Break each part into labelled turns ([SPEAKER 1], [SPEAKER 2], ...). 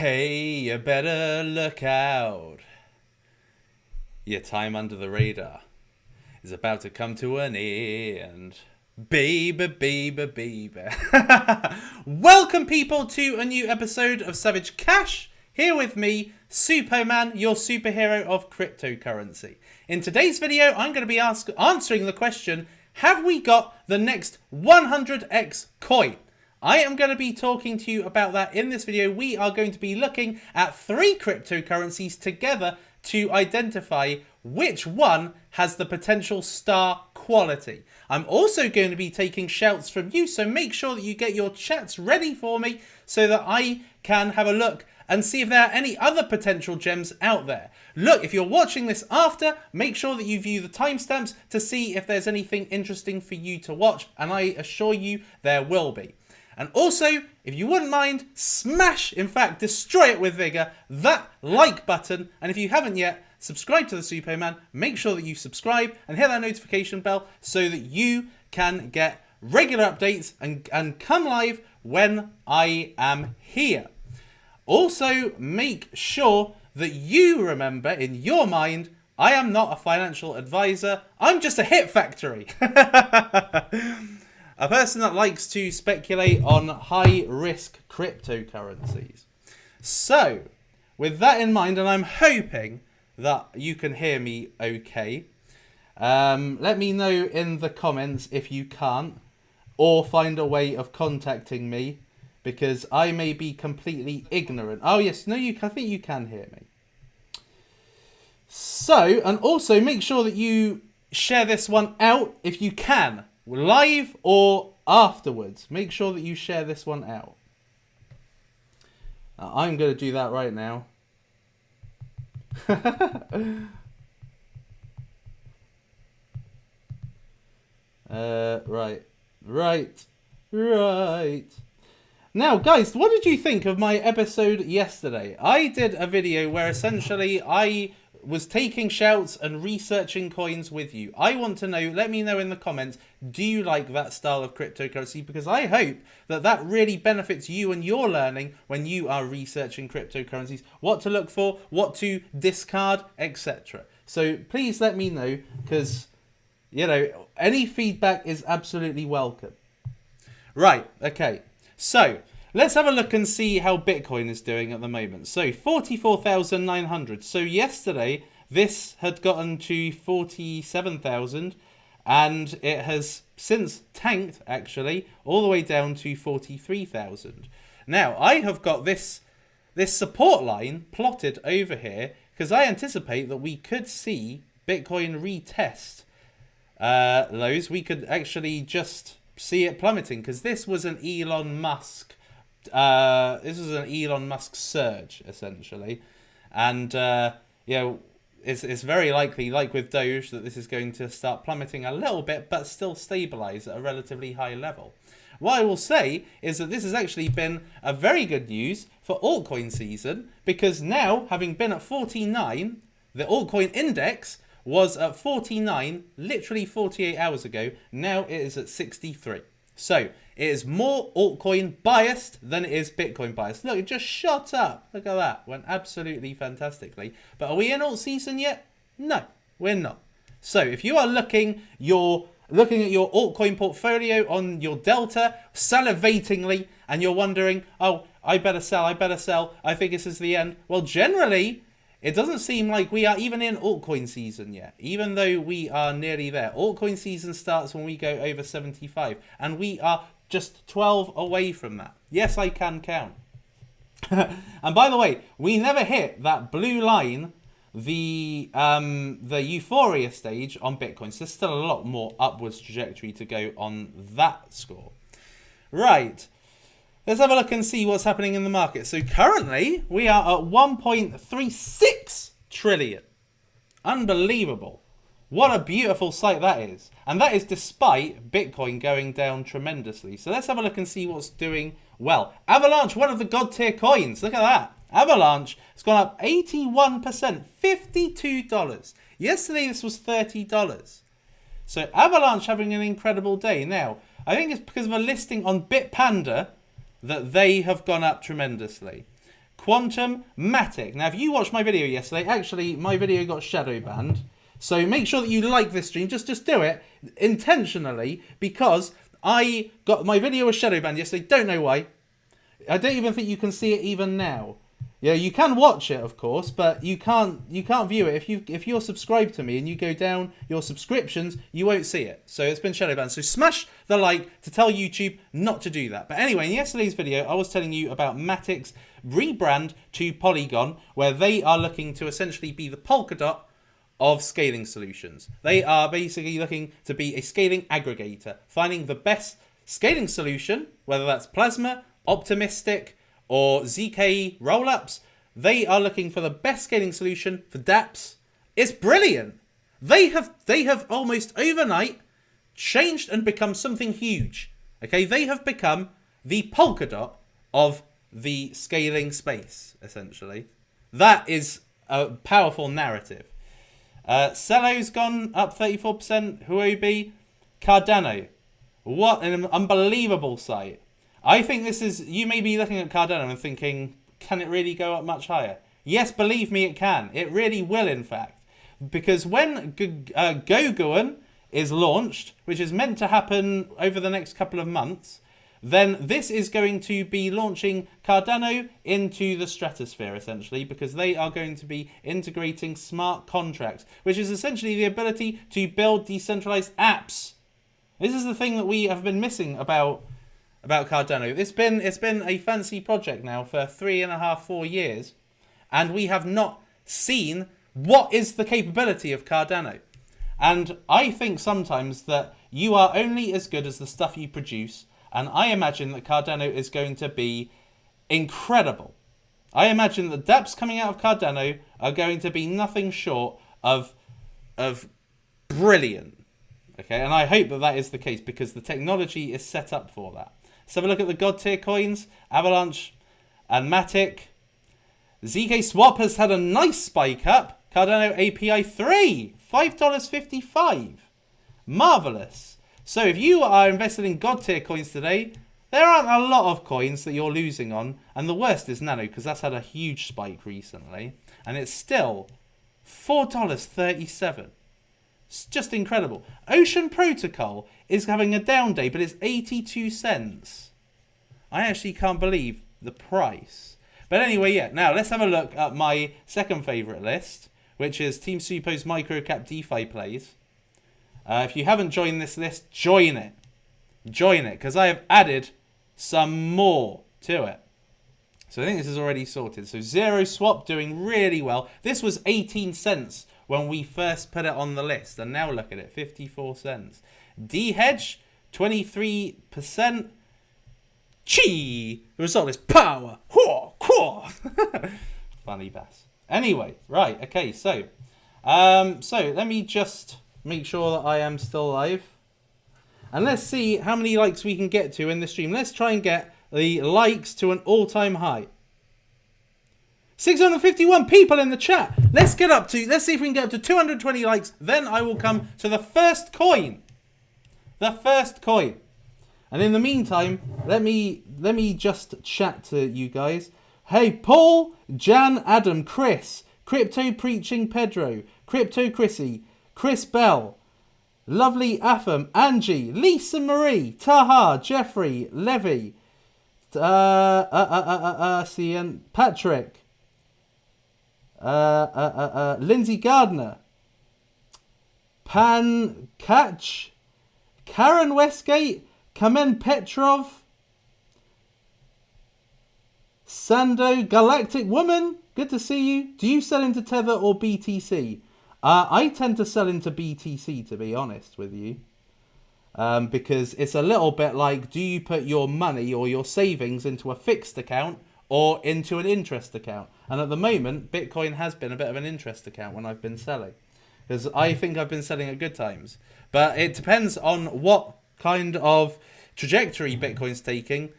[SPEAKER 1] Hey, you better look out. Your time under the radar is about to come to an end. Baby, baby, baby. Welcome, people, to a new episode of Savage Cash. Here with me, Suppoman, your superhero of cryptocurrency. In today's video, I'm going to be answering the question, have we got the next 100x coin? I am going to be talking to you about that in this video. We are going to be looking at 3 cryptocurrencies together to identify which one has the potential star quality. I'm also going to be taking shouts from you, so make sure that you get your chats ready for me so that I can have a look and see if there are any other potential gems out there. Look, if you're watching this after, make sure that you view the timestamps to see if there's anything interesting for you to watch, and I assure you there will be. And also, if you wouldn't mind, smash, in fact, destroy it with vigor, that like button. And if you haven't yet, subscribe to the Suppoman. Make sure that you subscribe and hit that notification bell so that you can get regular updates and come live when I am here. Also, make sure that you remember in your mind, I am not a financial advisor. I'm just a hit factory. A person that likes to speculate on high-risk cryptocurrencies. So, with that in mind, and I'm hoping that you can hear me okay, let me know in the comments if you can't, or find a way of contacting me, because I may be completely ignorant. Oh yes, no, I think you can hear me. So, and also make sure that you share this one out if you can. Live or afterwards. Make sure that you share this one out. I'm going to do that right now. Right. Now, guys, what did you think of my episode yesterday? I did a video where essentially I was taking shouts and researching coins with you. I want to know, let me know in the comments, do you like that style of cryptocurrency? Because I hope that that really benefits you and your learning when you are researching cryptocurrencies, what to look for, what to discard, etc. So please let me know, because, you know, any feedback is absolutely welcome. Right, okay. So, let's have a look and see how Bitcoin is doing at the moment. So 44,900. So yesterday, this had gotten to 47,000 and it has since tanked, actually, all the way down to 43,000. Now, I have got this support line plotted over here because I anticipate that we could see Bitcoin retest lows. We could actually just see it plummeting because this was an Elon Musk surge, essentially, and it's very likely, like with Doge, that this is going to start plummeting a little bit but still stabilize at a relatively high level. What I will say is that this has actually been a very good news for altcoin season, because now, having been at 49, the altcoin index was at 49 literally 48 hours ago. Now it is at 63. So, it is more altcoin biased than it is Bitcoin biased. Look, it just shot up. Look at that. Went absolutely fantastically. But are we in alt season yet? No, we're not. So, if you are looking at your altcoin portfolio on your Delta, salivatingly, and you're wondering, oh, I better sell, I think this is the end. Well, generally, it doesn't seem like we are even in altcoin season yet, even though we are nearly there. Altcoin season starts when we go over 75, and we are just 12 away from that. Yes, I can count. And by the way, we never hit that blue line, the euphoria stage on Bitcoin. So there's still a lot more upwards trajectory to go on that score. Right. Let's have a look and see what's happening in the market. So currently, we are at 1.36 trillion. Unbelievable. What a beautiful sight that is. And that is despite Bitcoin going down tremendously. So let's have a look and see what's doing well. Avalanche, one of the god tier coins. Look at that. Avalanche has gone up 81%, $52. Yesterday, this was $30. So Avalanche having an incredible day. Now, I think it's because of a listing on Bitpanda that they have gone up tremendously. Quantum Matic. Now, if you watched my video yesterday, actually, my video got shadow banned. So make sure that you like this stream. Just do it intentionally, because I got my video was shadow banned yesterday. Don't know why. I don't even think you can see it even now. Yeah, you can watch it, of course, but you can't view it. If you're subscribed to me and you go down your subscriptions, you won't see it. So it's been shadow banned. So smash the like to tell YouTube not to do that. But anyway, in yesterday's video, I was telling you about Matic's rebrand to Polygon, where they are looking to essentially be the Polkadot of scaling solutions. They are basically looking to be a scaling aggregator, finding the best scaling solution, whether that's Plasma, Optimistic, or ZK rollups. They are looking for the best scaling solution for dApps. It's brilliant. They have almost overnight changed and become something huge. Okay, they have become the Polkadot of the scaling space, essentially. That is a powerful narrative. Cello's gone up 34%. Huobi, Cardano. What an unbelievable site. I think this is, you may be looking at Cardano and thinking, can it really go up much higher? Yes, believe me, it can. It really will, in fact. Because when Goguan is launched, which is meant to happen over the next couple of months, then this is going to be launching Cardano into the stratosphere, essentially, because they are going to be integrating smart contracts, which is essentially the ability to build decentralized apps. This is the thing that we have been missing about Cardano. It's been a fancy project now for 3.5, 4 years, and we have not seen what is the capability of Cardano. And I think sometimes that you are only as good as the stuff you produce, and I imagine that Cardano is going to be incredible. I imagine that dApps coming out of Cardano are going to be nothing short of brilliant. Okay, and I hope that that is the case, because the technology is set up for that. Let's have a look at the God tier coins, Avalanche and Matic. ZK Swap has had a nice spike up. Cardano API 3, $5.55. Marvelous. So if you are invested in God tier coins today, there aren't a lot of coins that you're losing on. And the worst is Nano, because that's had a huge spike recently. And it's still $4.37. It's just incredible. Ocean Protocol is having a down day, but it's 82 cents. I actually can't believe the price. But anyway, yeah. Now, let's have a look at my second favourite list, which is Team Suppo's Microcap DeFi plays. If you haven't joined this list, join it. Join it, because I have added some more to it. So I think this is already sorted. So Zero Swap doing really well. This was 18 cents when we first put it on the list. And now look at it, 54 cents. D-Hedge, 23%. Chi! The result is power. Funny bass. Anyway, right, okay, so let me just make sure that I am still live. And let's see how many likes we can get to in the stream. Let's try and get the likes to an all-time high. 651 people in the chat. Let's see if we can get up to 220 likes. Then I will come to the first coin. The first coin. And in the meantime, let me just chat to you guys. Hey, Paul, Jan, Adam, Chris, Crypto Preaching Pedro, Crypto Chrissy, Chris Bell, Lovely Afam, Angie, Lisa Marie, Taha, Jeffrey, Levy, Cian, Patrick, Lindsay Gardner, Pan Catch, Karen Westgate, Kamen Petrov, Sando, Galactic Woman, good to see you. Do you sell into Tether or BTC? I tend to sell into BTC, to be honest with you. Because it's a little bit like, do you put your money or your savings into a fixed account or into an interest account? And at the moment, Bitcoin has been a bit of an interest account when I've been selling. Because I think I've been selling at good times. But it depends on what kind of trajectory Bitcoin's taking.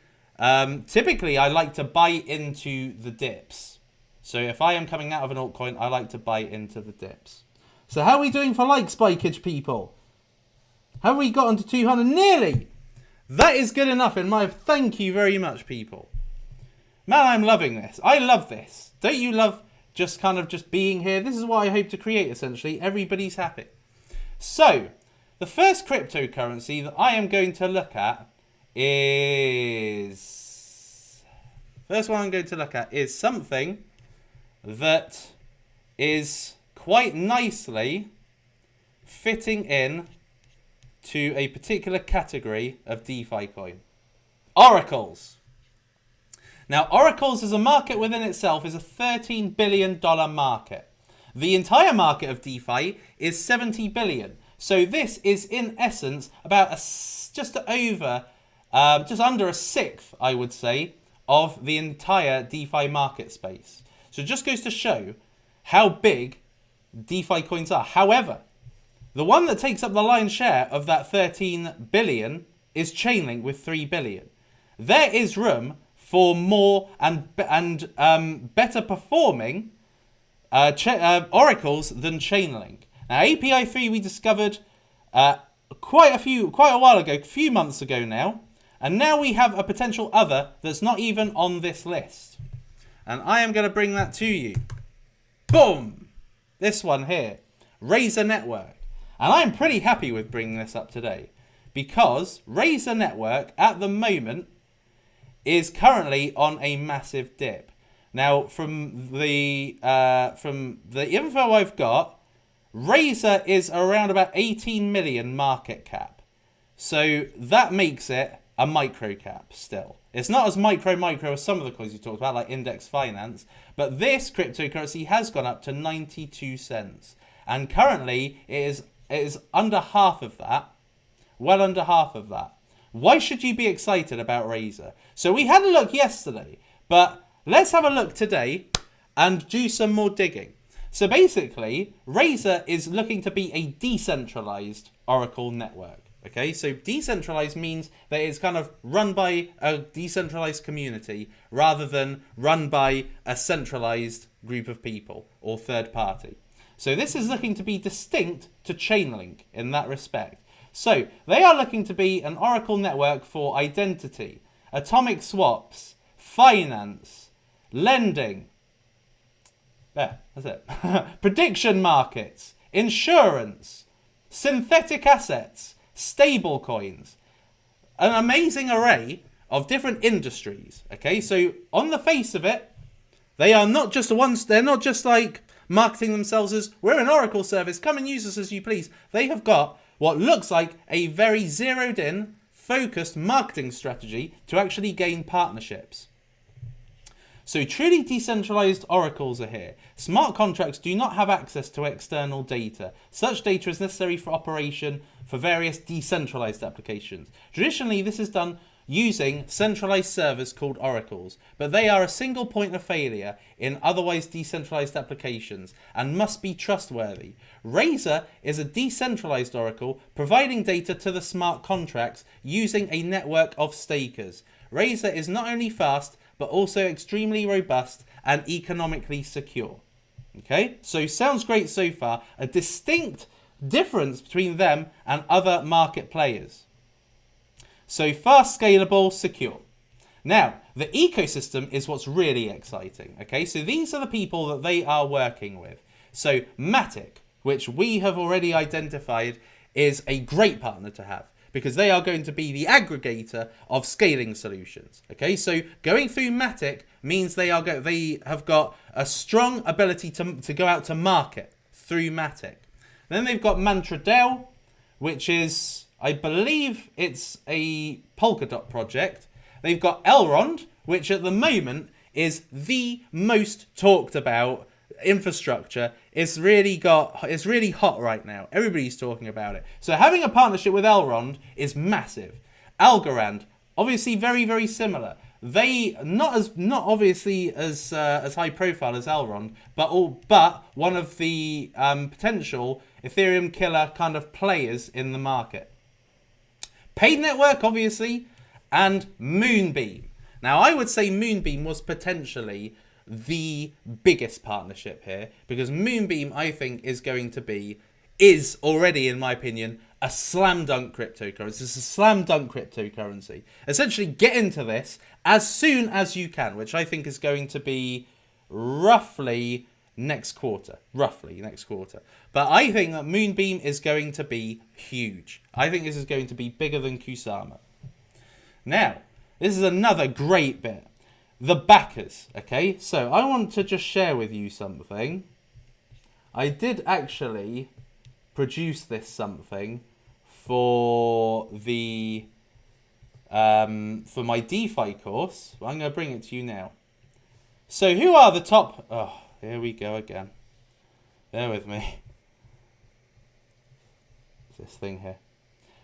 [SPEAKER 1] Typically, I like to buy into the dips. So if I am coming out of an altcoin, I like to buy into the dips. So how are we doing for like spikage, people? Have we gotten to 200? Nearly! That is good enough in my... Thank you very much, people. Man, I'm loving this. I love this. Don't you love just kind of just being here? This is what I hope to create, essentially. Everybody's happy. So, the first cryptocurrency that I am going to look at is... First one I'm going to look at is something that is quite nicely fitting in to a particular category of DeFi coin. Oracles. Now, Oracles as a market within itself is a $13 billion market. The entire market of DeFi is $70 billion. So this is in essence about just under a sixth, I would say, of the entire DeFi market space. So it just goes to show how big DeFi coins are. However, the one that takes up the lion's share of that 13 billion is Chainlink with 3 billion. There is room for more and better performing oracles than Chainlink. Now, API 3 we discovered quite a while ago, a few months ago now, and now we have a potential other that's not even on this list. And I am going to bring that to you. Boom! This one here, Razor Network. And I'm pretty happy with bringing this up today because Razor Network at the moment is currently on a massive dip. Now, from the info I've got, Razor is around about 18 million market cap. So that makes it a micro cap still. It's not as micro as some of the coins you talked about, like Index Finance, but this cryptocurrency has gone up to 92 cents. And currently it is under half of that, well under half of that. Why should you be excited about Razor? So we had a look yesterday, but let's have a look today and do some more digging. So basically, Razor is looking to be a decentralized Oracle network. Okay, so decentralized means that it's kind of run by a decentralized community rather than run by a centralized group of people or third party. So this is looking to be distinct to Chainlink in that respect. So they are looking to be an Oracle network for identity, atomic swaps, finance, lending. There, that's it. Prediction markets, insurance, synthetic assets, stable coins. An amazing array of different industries. Okay, so on the face of it, they are not just they're not just like marketing themselves as, we're an Oracle service, come and use us as you please. They have got what looks like a very zeroed in, focused marketing strategy to actually gain partnerships. So truly decentralized oracles are here. Smart contracts do not have access to external data. Such data is necessary for operation for various decentralized applications. Traditionally, this is done using centralized servers called oracles, but they are a single point of failure in otherwise decentralized applications and must be trustworthy. Razor is a decentralized oracle providing data to the smart contracts using a network of stakers. Razor is not only fast, but also extremely robust and economically secure. Okay, so sounds great so far. A distinct difference between them and other market players. So fast, scalable, secure. Now, the ecosystem is what's really exciting. Okay, so these are the people that they are working with. So Matic, which we have already identified, is a great partner to have, because they are going to be the aggregator of scaling solutions. Okay, so going through Matic means they have got a strong ability to go out to market through Matic. Then they've got MantraDAO, which is, I believe it's a Polkadot project. They've got Elrond, which at the moment is the most talked about infrastructure. It's really hot right now. Everybody's talking about it. So having a partnership with Elrond is massive. Algorand, obviously very, very similar. They not obviously as high profile as Elrond, but one of the potential Ethereum killer kind of players in the market. Paid Network, obviously, and Moonbeam. Now, I would say Moonbeam was potentially the biggest partnership here, because Moonbeam, I think, is going to be is already, in my opinion, a slam dunk cryptocurrency. It's a slam dunk cryptocurrency. Essentially, get into this as soon as you can, which I think is going to be roughly next quarter. But I think that Moonbeam is going to be huge. I think this is going to be bigger than Kusama. Now, this is another great bit. The backers, okay? So I want to just share with you something. I did actually produce this something for the for my DeFi course. Well, I'm going to bring it to you now. So who are the top... Oh, here we go again. Bear with me. This thing here.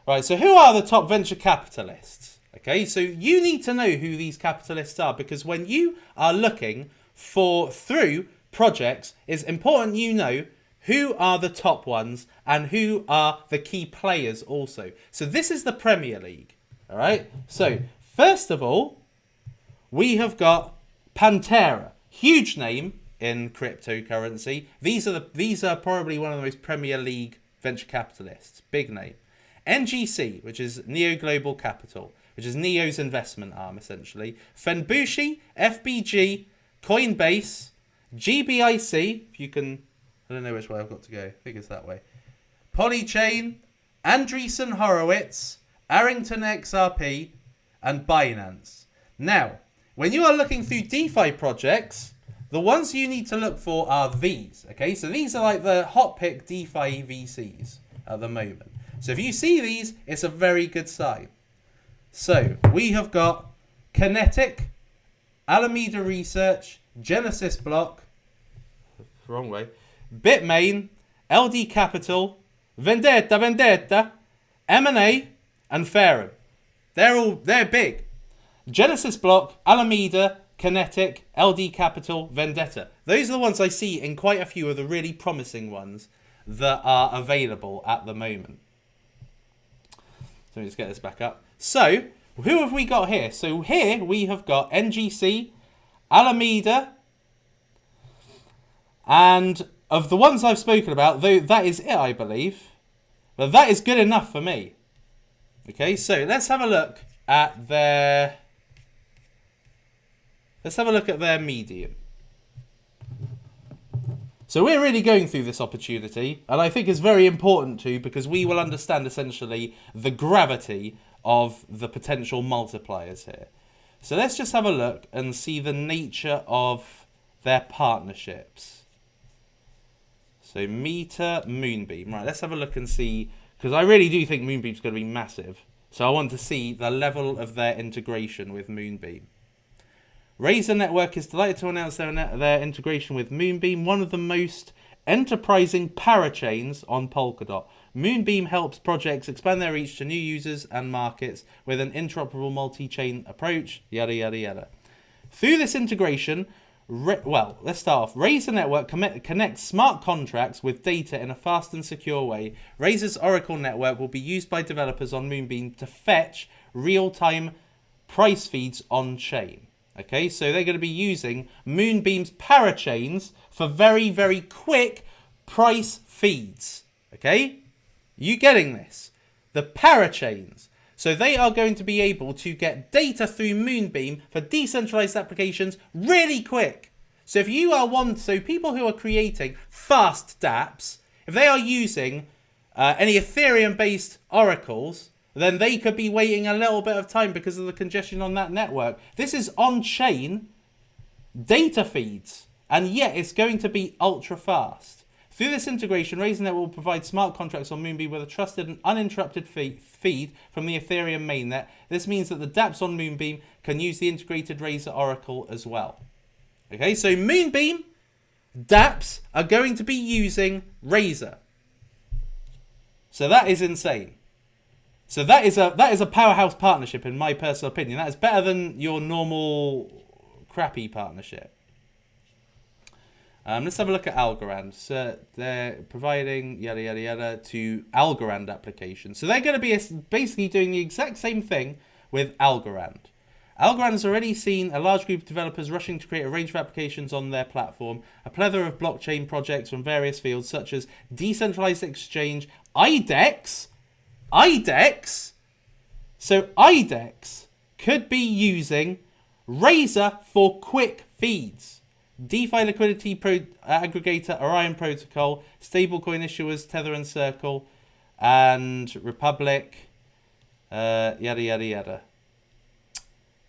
[SPEAKER 1] Right, so who are the top venture capitalists? Okay, so you need to know who these capitalists are, because when you are looking through projects, it's important you know who are the top ones and who are the key players also. So this is the Premier League. All right. So first of all, we have got Pantera, huge name in cryptocurrency. These are probably one of the most Premier League venture capitalists. Big name. NGC, which is Neo Global Capital, which is Neo's investment arm essentially. Fenbushi, FBG, Coinbase, GBIC, if you can, I don't know which way I've got to go. I think it's that way. Polychain, Andreessen Horowitz, Arrington XRP, and Binance. Now, when you are looking through DeFi projects, the ones you need to look for are these. Okay, so these are like the hot pick DeFi VCs at the moment. So if you see these, it's a very good sign. So we have got Kinetic, Alameda Research, Genesis Block, wrong way, Bitmain, LD Capital, Vendetta, M&A, and Ferrum. They're big. Genesis Block, Alameda, Kinetic, LD Capital, Vendetta. Those are the ones I see in quite a few of the really promising ones that are available at the moment. So let's get this back up. So who have we got here? So here we have got NGC, Alameda, and of the ones I've spoken about, though that is it, I believe. But that is good enough for me. Okay, so let's have a look at their medium. So we're really going through this opportunity, and I think it's very important too, because we will understand essentially the gravity of the potential multipliers here. So let's just have a look and see the nature of their partnerships. So Meter, Moonbeam. Right, let's have a look and see, because I really do think Moonbeam's going to be massive. So I want to see the level of their integration with Moonbeam. Razer Network is delighted to announce their integration with Moonbeam, one of the most enterprising parachains on Polkadot. Moonbeam helps projects expand their reach to new users and markets with an interoperable multi-chain approach, yada, yada, yada. Through this integration, let's start off. Razer Network connects smart contracts with data in a fast and secure way. Razer's Oracle network will be used by developers on Moonbeam to fetch real-time price feeds on-chain. Okay, so they're going to be using Moonbeam's parachains for very, very quick price feeds. Okay, you getting this? The parachains. So they are going to be able to get data through Moonbeam for decentralized applications really quick. So if you are so people who are creating fast dApps, if they are using any Ethereum-based oracles, then they could be waiting a little bit of time because of the congestion on that network. This is on-chain data feeds, and yet it's going to be ultra fast. Through this integration, Razer Network will provide smart contracts on Moonbeam with a trusted and uninterrupted feed from the Ethereum mainnet. This means that the dApps on Moonbeam can use the integrated Razer Oracle as well. Okay, so Moonbeam dApps are going to be using Razer. So that is insane. So that is a powerhouse partnership in my personal opinion. That is better than your normal crappy partnership. Let's have a look at Algorand. So they're providing yada yada yada to Algorand applications. So they're going to be basically doing the exact same thing with Algorand. Algorand has already seen a large group of developers rushing to create a range of applications on their platform, a plethora of blockchain projects from various fields such as decentralized exchange, IDEX. So IDEX could be using Razor for quick feeds, DeFi liquidity aggregator Orion Protocol, stablecoin issuers Tether and Circle, and Republic, yada yada yada.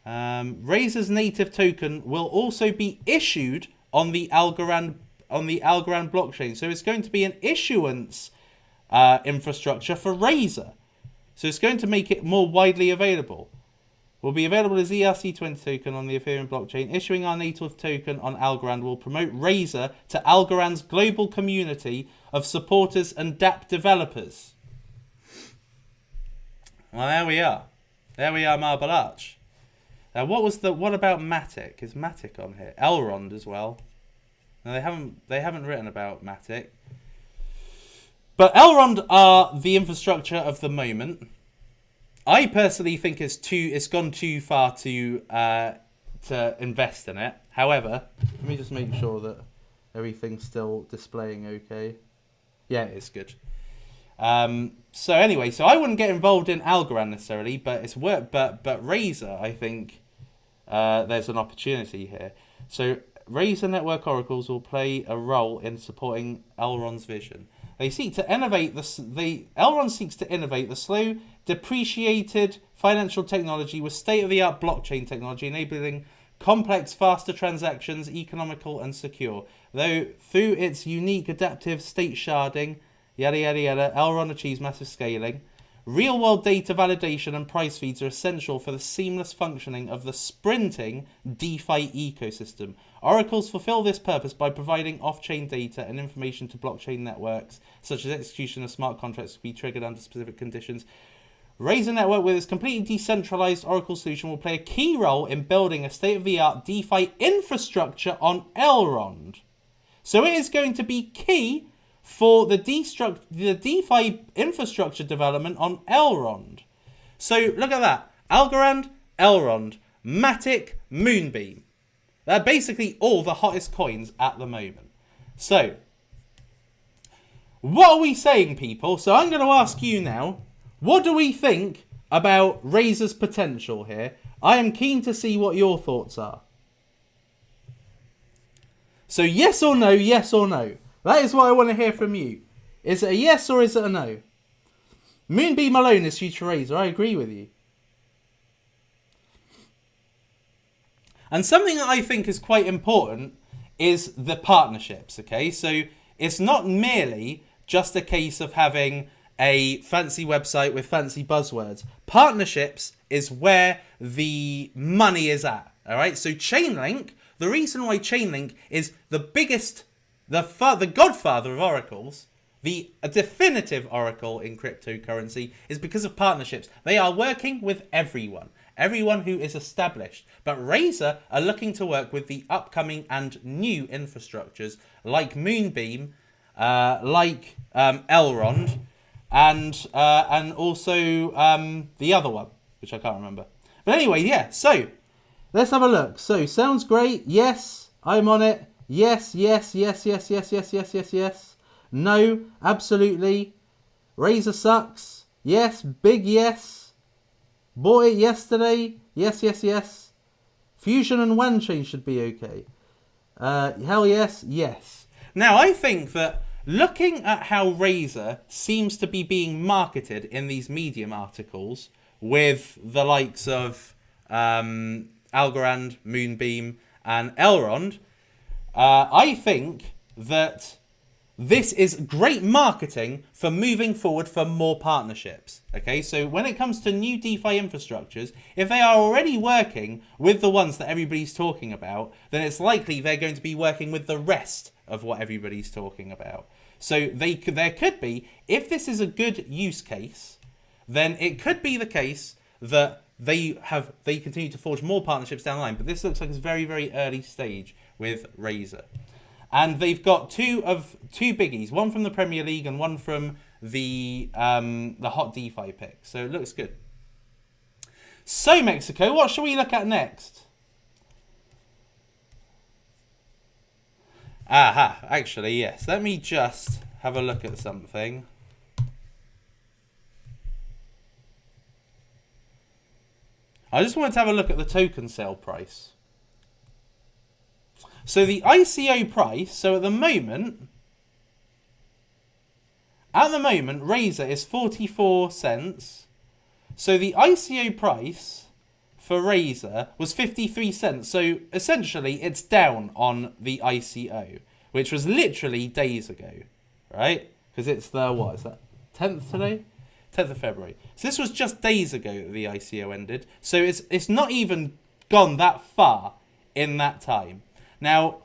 [SPEAKER 1] Razor's native token will also be issued on the Algorand blockchain, so it's going to be an issuance infrastructure for Razor. So it's going to make it more widely available. Will be available as ERC20 token on the Ethereum blockchain. Issuing our native token on Algorand will promote Razor to Algorand's global community of supporters and dApp developers. Well, there we are. There we are, Marble Arch. Now, what about Matic? Is Matic on here? Elrond as well. No, they haven't written about Matic. But Elrond are the infrastructure of the moment. I personally think it's gone too far to invest in it. However, let me just make sure that everything's still displaying okay. Yeah, it's good. So anyway, so I wouldn't get involved in Algorand necessarily, but it's work. But Razor, I think there's an opportunity here. So Razor network oracles will play a role in supporting Elrond's vision. They seek to innovate Elrond seeks to innovate the slow, depreciated financial technology with state-of-the-art blockchain technology, enabling complex, faster transactions, economical and secure. Though through its unique adaptive state sharding, yada yada yada, Elrond achieves massive scaling. Real-world data validation and price feeds are essential for the seamless functioning of the sprinting DeFi ecosystem. Oracles fulfill this purpose by providing off-chain data and information to blockchain networks, such as execution of smart contracts to be triggered under specific conditions. Razor Network, with its completely decentralized Oracle solution, will play a key role in building a state-of-the-art DeFi infrastructure on Elrond. So it is going to be key for the DeFi infrastructure development on Elrond. So look at that. Algorand, Elrond, Matic, Moonbeam. They're basically all the hottest coins at the moment. So, what are we saying, people? So I'm going to ask you now, what do we think about Razor's potential here? I am keen to see what your thoughts are. So yes or no, yes or no. That is what I want to hear from you. Is it a yes or is it a no? Moonbeam alone is future Razor. I agree with you. And something that I think is quite important is the partnerships, okay? So it's not merely just a case of having a fancy website with fancy buzzwords. Partnerships is where the money is at, all right? So Chainlink, the reason why Chainlink is the biggest, the godfather of oracles, the definitive oracle in cryptocurrency, is because of partnerships. They are working with everyone who is established. But Razor are looking to work with the upcoming and new infrastructures like Moonbeam, like Elrond, and also the other one, which I can't remember. But anyway, yeah, so let's have a look. So, sounds great. Yes, I'm on it. Yes, yes, yes, yes, yes, yes, yes, yes, yes. No, absolutely. Razor sucks. Yes, big yes. Bought it yesterday. Yes, yes, yes. Fusion and WAN chain should be okay. Hell yes, yes. Now, I think that looking at how Razor seems to be being marketed in these Medium articles with the likes of Algorand, Moonbeam, and Elrond, I think that this is great marketing for moving forward for more partnerships. Okay, so when it comes to new DeFi infrastructures, if they are already working with the ones that everybody's talking about, then it's likely they're going to be working with the rest of what everybody's talking about. So there could be, if this is a good use case, then it could be the case that they continue to forge more partnerships down the line. But this looks like it's very, very early stage with Razor. And they've got two biggies, one from the Premier League and one from the hot DeFi pick. So it looks good. So, Mexico, what shall we look at next? Aha, actually, yes. Let me just have a look at something. I just wanted to have a look at the token sale price. So the ICO price, so at the moment, Razor is 44 cents. So the ICO price for Razor was 53 cents. So essentially it's down on the ICO, which was literally days ago, right? Because it's the, what is that, 10th today? 10th of February. So this was just days ago that the ICO ended. So it's not even gone that far in that time. Now,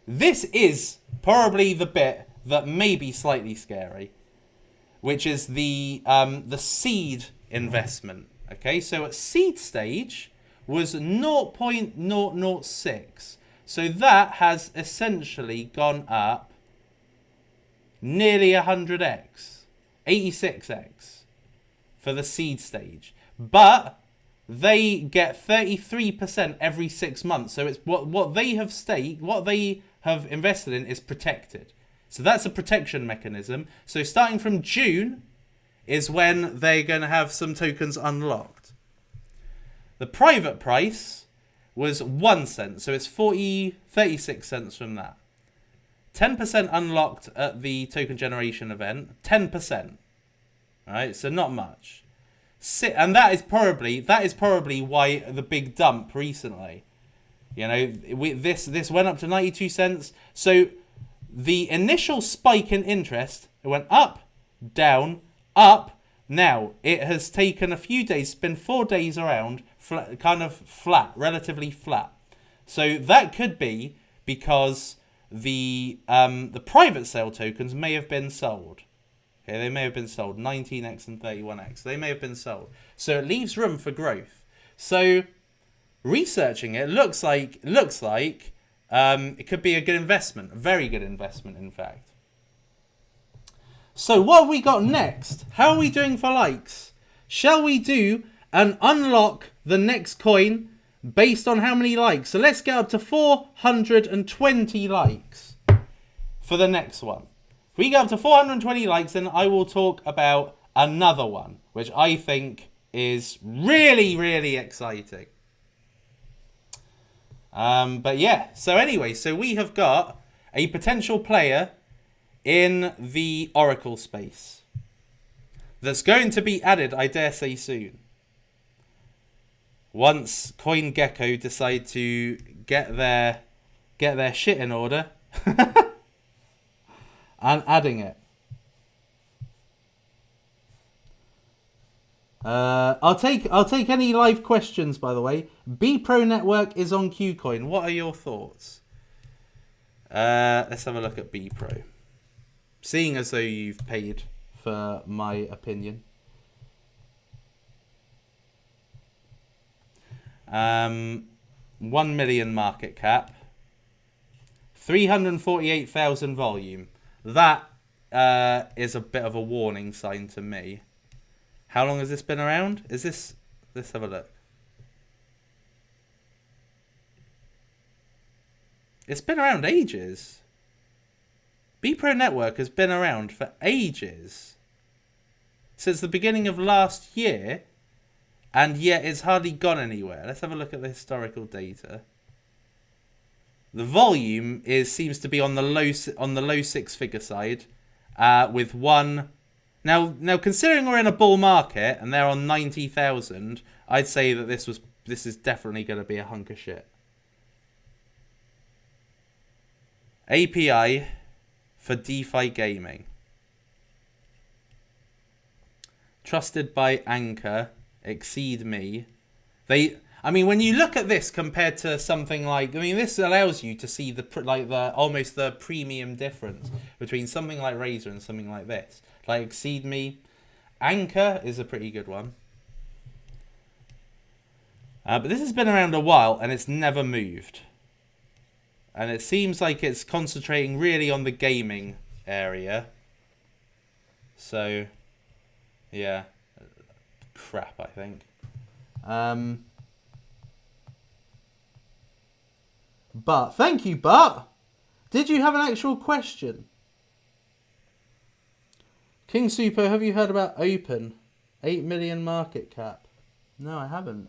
[SPEAKER 1] this is probably the bit that may be slightly scary, which is the seed investment. Okay, so at seed stage was 0.006. So that has essentially gone up nearly 100x, 86x for the seed stage. But they get 33% every 6 months. So it's what they have staked, what they have invested in is protected. So that's a protection mechanism. So starting from June is when they're going to have some tokens unlocked. The private price was 1 cent. So it's 36 cents from that. 10% unlocked at the token generation event. 10%. Right? So not much. And that is probably why the big dump recently. You know, this went up to 92 cents. So the initial spike in interest, it went up, down, up. Now it has taken a few days, it's been 4 days around, kind of flat, relatively flat. So that could be because the private sale tokens may have been sold. Okay, they may have been sold, 19x and 31x. They may have been sold. So it leaves room for growth. So researching it looks like it could be a good investment, a very good investment, in fact. So what have we got next? How are we doing for likes? Shall we do an unlock the next coin based on how many likes? So let's get up to 420 likes for the next one. If we get up to 420 likes, then I will talk about another one, which I think is really, really exciting. But yeah, so anyway, so we have got a potential player in the Oracle space that's going to be added, I dare say, soon. Once CoinGecko decide to get their shit in order and adding it. I'll take any live questions, by the way. BEPRO network is on KuCoin. What are your thoughts? Let's have a look at BEPRO. Seeing as though you've paid for my opinion. 1 million market cap. 348,000 volume. That is a bit of a warning sign to me. How long has this been around? Is this... Let's have a look. It's been around ages. BEPRO Network has been around for ages. Since the beginning of last year. And yet it's hardly gone anywhere. Let's have a look at the historical data. The volume seems to be on the low 6-figure side. With one... Now, considering we're in a bull market and they're on 90,000, I'd say that this is definitely going to be a hunk of shit. API for DeFi gaming. Trusted by Anchor, Exceed Me. I mean, when you look at this compared to something like, I mean, this allows you to see almost the premium difference between something like Razor and something like this. Like Exceed Me. Anchor is a pretty good one. But this has been around a while and it's never moved. And it seems like it's concentrating really on the gaming area. So, yeah. Crap, I think. But thank you, but did you have an actual question? King Super, have you heard about Open? 8 million market cap. No, I haven't.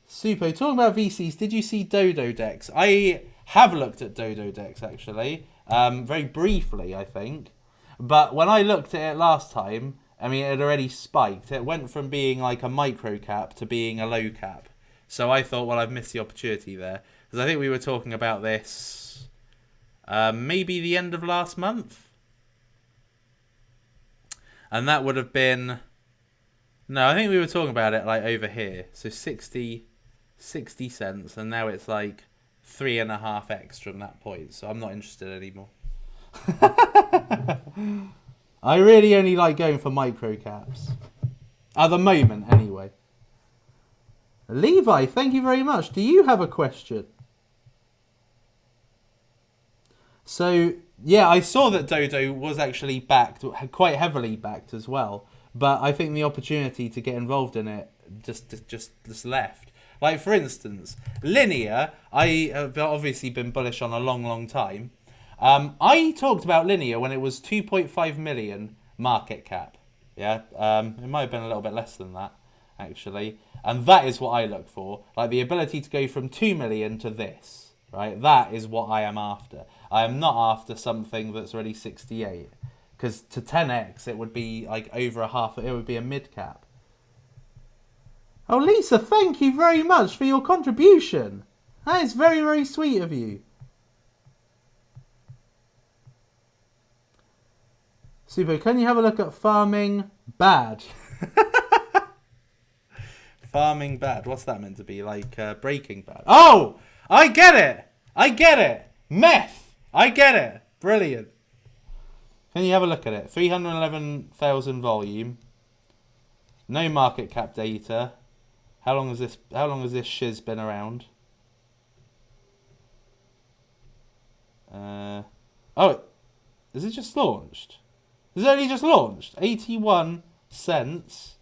[SPEAKER 1] Super, talking about VCs, did you see Dodo Dex? I have looked at Dodo Dex actually, very briefly, I think. But when I looked at it last time, I mean, it had already spiked. It went from being like a micro cap to being a low cap. So I thought, well, I've missed the opportunity there. Because I think we were talking about this maybe the end of last month. And that would have been... No, I think we were talking about it like over here. So 60 cents. And now it's like 3.5x from that point. So I'm not interested anymore. I really only like going for micro caps. At the moment, anyway. Levi, thank you very much. Do you have a question? So, yeah, I saw that Dodo was actually backed, quite heavily backed as well. But I think the opportunity to get involved in it just left. Like, for instance, Linear, I have obviously been bullish on a long time. I talked about Linear when it was 2.5 million market cap. Yeah, it might have been a little bit less than that, actually. And that is what I look for. Like, the ability to go from 2 million to this, right? That is what I am after. I am not after something that's already 68. Because to 10x, it would be like over a half, it would be a mid cap. Oh, Lisa, thank you very much for your contribution. That is very, very sweet of you. Super, can you have a look at Farming Bad? Farming Bad, what's that meant to be? Like Breaking Bad? Oh, I get it. I get it. Meth. I get it. Brilliant. Can you have a look at it? 311,000 volume. No market cap data. How long has this shiz been around? Oh, is it just launched? Is it only just launched? 81 cents.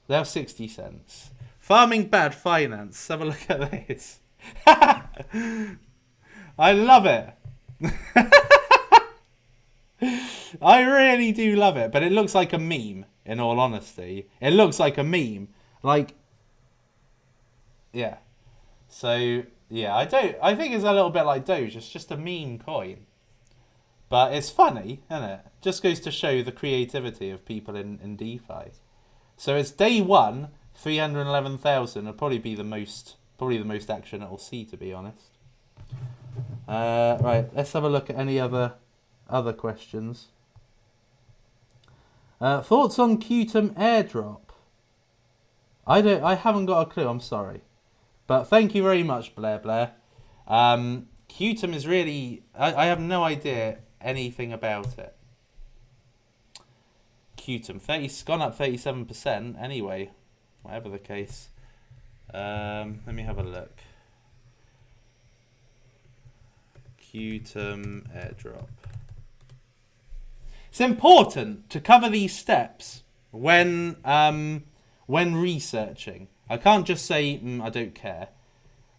[SPEAKER 1] They have 60 cents. Farming Bad Finance. Have a look at this. I love it. I really do love it. But it looks like a meme, in all honesty. It looks like a meme. Like, yeah. So, yeah, I think it's a little bit like Doge. It's just a meme coin. But it's funny, isn't it? Just goes to show the creativity of people in DeFi. So it's day one, 311,000 will probably be the most action it'll see, to be honest. Right, let's have a look at any other questions. Thoughts on Qtum airdrop? I haven't got a clue. I'm sorry, but thank you very much, Blair. Qtum is really I have no idea anything about it. Qtum, it's gone up 37% anyway, whatever the case. Let me have a look. Qtum airdrop. It's important to cover these steps when researching. I can't just say I don't care.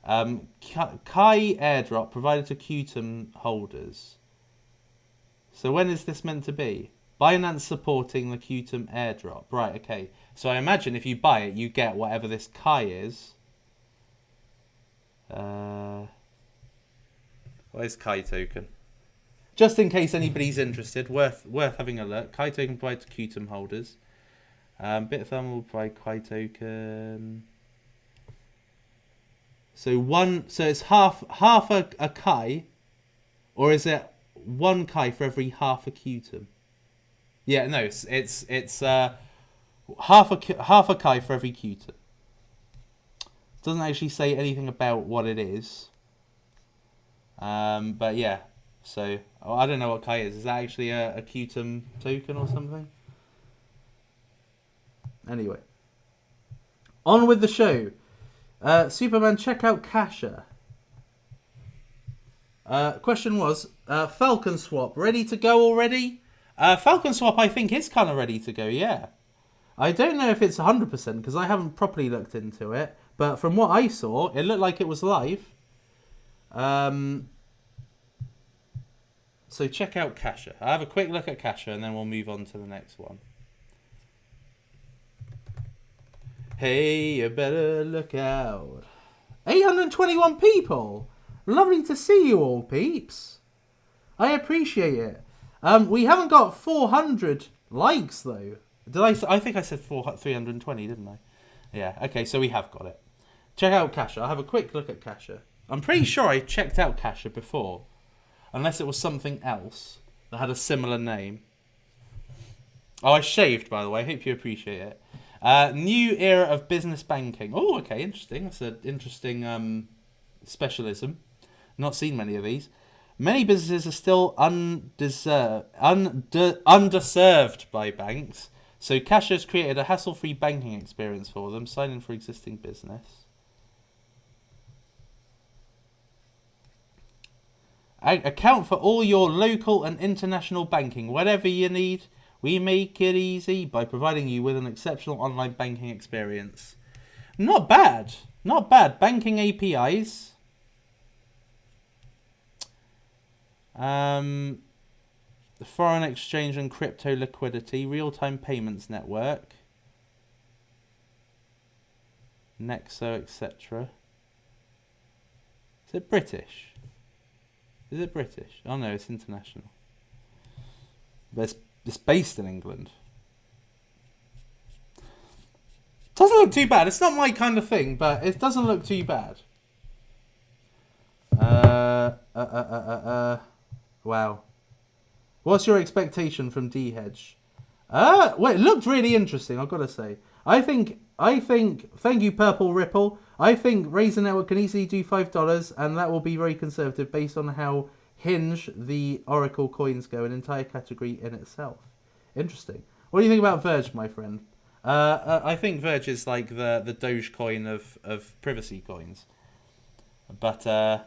[SPEAKER 1] Kai airdrop provided to Qtum holders. So when is this meant to be? Binance supporting the Qtum airdrop. Right, okay. So I imagine if you buy it, you get whatever this Kai is. What is Kai token? Just in case anybody's interested, worth having a look. Kai token provided to Qtum holders. Bitfarm will provide Kai token. So it's half a Kai, or is it one Kai for every half a Qtum? Yeah, no, it's half a Kai for every Qtum. Doesn't actually say anything about what it is. But yeah, so I don't know what Kai is. Is that actually a Qtum token or something? Anyway, on with the show. Superman, check out Cashaa. Question was, Falcon Swap ready to go already? Falcon Swap, I think, is kind of ready to go, yeah. I don't know if it's 100% because I haven't properly looked into it. But from what I saw, it looked like it was live. So check out Cashaa. I'll have a quick look at Cashaa and then we'll move on to the next one. Hey, you better look out. 821 people. Lovely to see you all, peeps. I appreciate it. We haven't got 400 likes, though. I think I said 320, didn't I? Yeah, okay, so we have got it. Check out Cashaa. I'll have a quick look at Cashaa. I'm pretty sure I checked out Cashaa before. Unless it was something else that had a similar name. Oh, I shaved, by the way. I hope you appreciate it. New era of business banking. Oh, okay, interesting. That's an interesting specialism. Not seen many of these. Many businesses are still underserved by banks. So Cashaa has created a hassle-free banking experience for them. Sign in for existing business. Account for all your local and international banking. Whatever you need, we make it easy by providing you with an exceptional online banking experience. Not bad. Not bad. Banking APIs. The foreign exchange and crypto liquidity. Real-time payments network. Nexo, etc. Is it British? Is it British? Oh no, it's international. But it's based in England. Doesn't look too bad. It's not my kind of thing, but it doesn't look too bad. Wow. What's your expectation from D-Hedge? Well, it looked really interesting, I've got to say. I think, thank you, Purple Ripple. I think Razor Network can easily do $5, and that will be very conservative based on how Hinge, the Oracle coins go, an entire category in itself. Interesting. What do you think about Verge, my friend? I think Verge is like the Dogecoin of privacy coins. But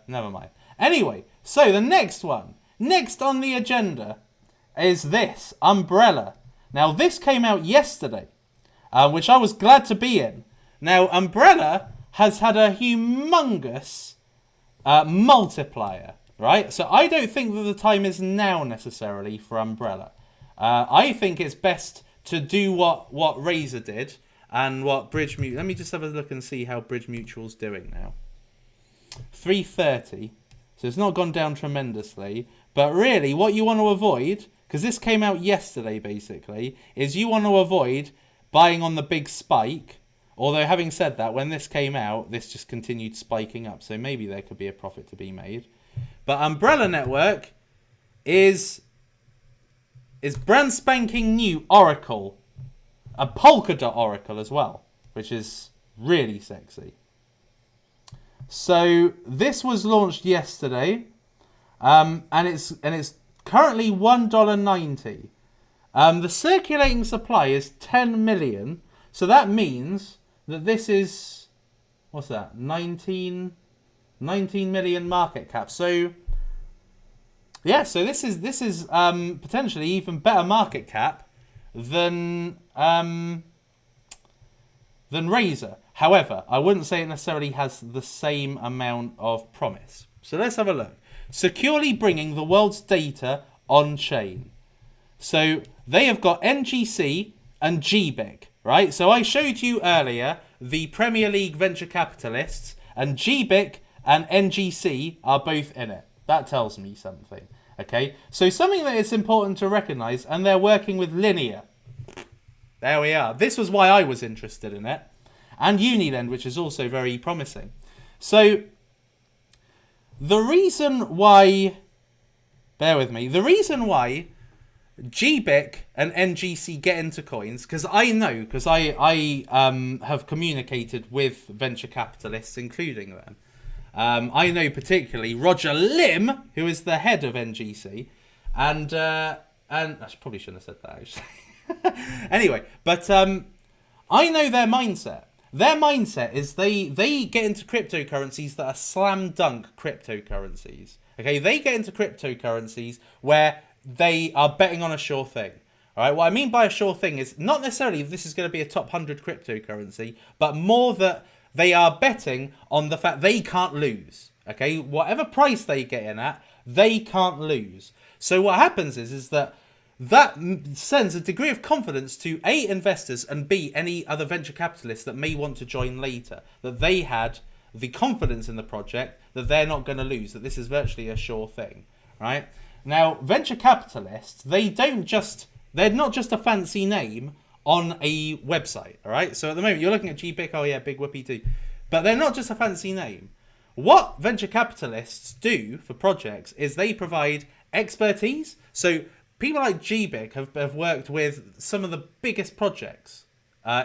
[SPEAKER 1] never mind. Anyway, so the next one. Next on the agenda is this, Umbrella. Now, this came out yesterday, which I was glad to be in. Now, Umbrella has had a humongous multiplier, right? So I don't think that the time is now necessarily for Umbrella. I think it's best to do what Razor did and what Bridge Mutual... Let me just have a look and see how Bridge Mutual's doing now. 330. So it's not gone down tremendously. But really, what you want to avoid, because this came out yesterday basically, is you want to avoid buying on the big spike. Although having said that, when this came out, this just continued spiking up. So maybe there could be a profit to be made. But Umbrella Network is brand spanking new Oracle. A Polkadot Oracle as well, which is really sexy. So this was launched yesterday, and it's currently $1.90. The circulating supply is 10 million, so that means that this is, what's that, 19 million market cap. So yeah, so this is potentially even better market cap than Razor. However, I wouldn't say it necessarily has the same amount of promise. So let's have a look. Securely bringing the world's data on chain. So they have got NGC and GBIC, right? So I showed you earlier the Premier League venture capitalists, and GBIC and NGC are both in it. That tells me something. Okay, so something that is important to recognize, and they're working with Linear. There we are. This was why I was interested in it. And Unilend, which is also very promising. So the reason why, bear with me, the reason why GBIC and NGC get into coins, because I know, because I have communicated with venture capitalists, including them. I know particularly Roger Lim, who is the head of NGC, and I probably shouldn't have said that actually. Anyway, but I know their mindset. Their mindset is they get into cryptocurrencies that are slam dunk cryptocurrencies. Okay, they get into cryptocurrencies where they are betting on a sure thing. All right, what I mean by a sure thing is not necessarily this is going to be a top 100 cryptocurrency, but more that they are betting on the fact they can't lose. Okay, whatever price they get in at, they can't lose. So what happens is that sends a degree of confidence to A, investors, and B, any other venture capitalists that may want to join later, that they had the confidence in the project that they're not going to lose, that this is virtually a sure thing, right? Now, venture capitalists, they're not just a fancy name on a website, all right? So at the moment, you're looking at GBIC, oh yeah, big whoopee do. But they're not just a fancy name. What venture capitalists do for projects is they provide expertise. So people like GBIC have worked with some of the biggest projects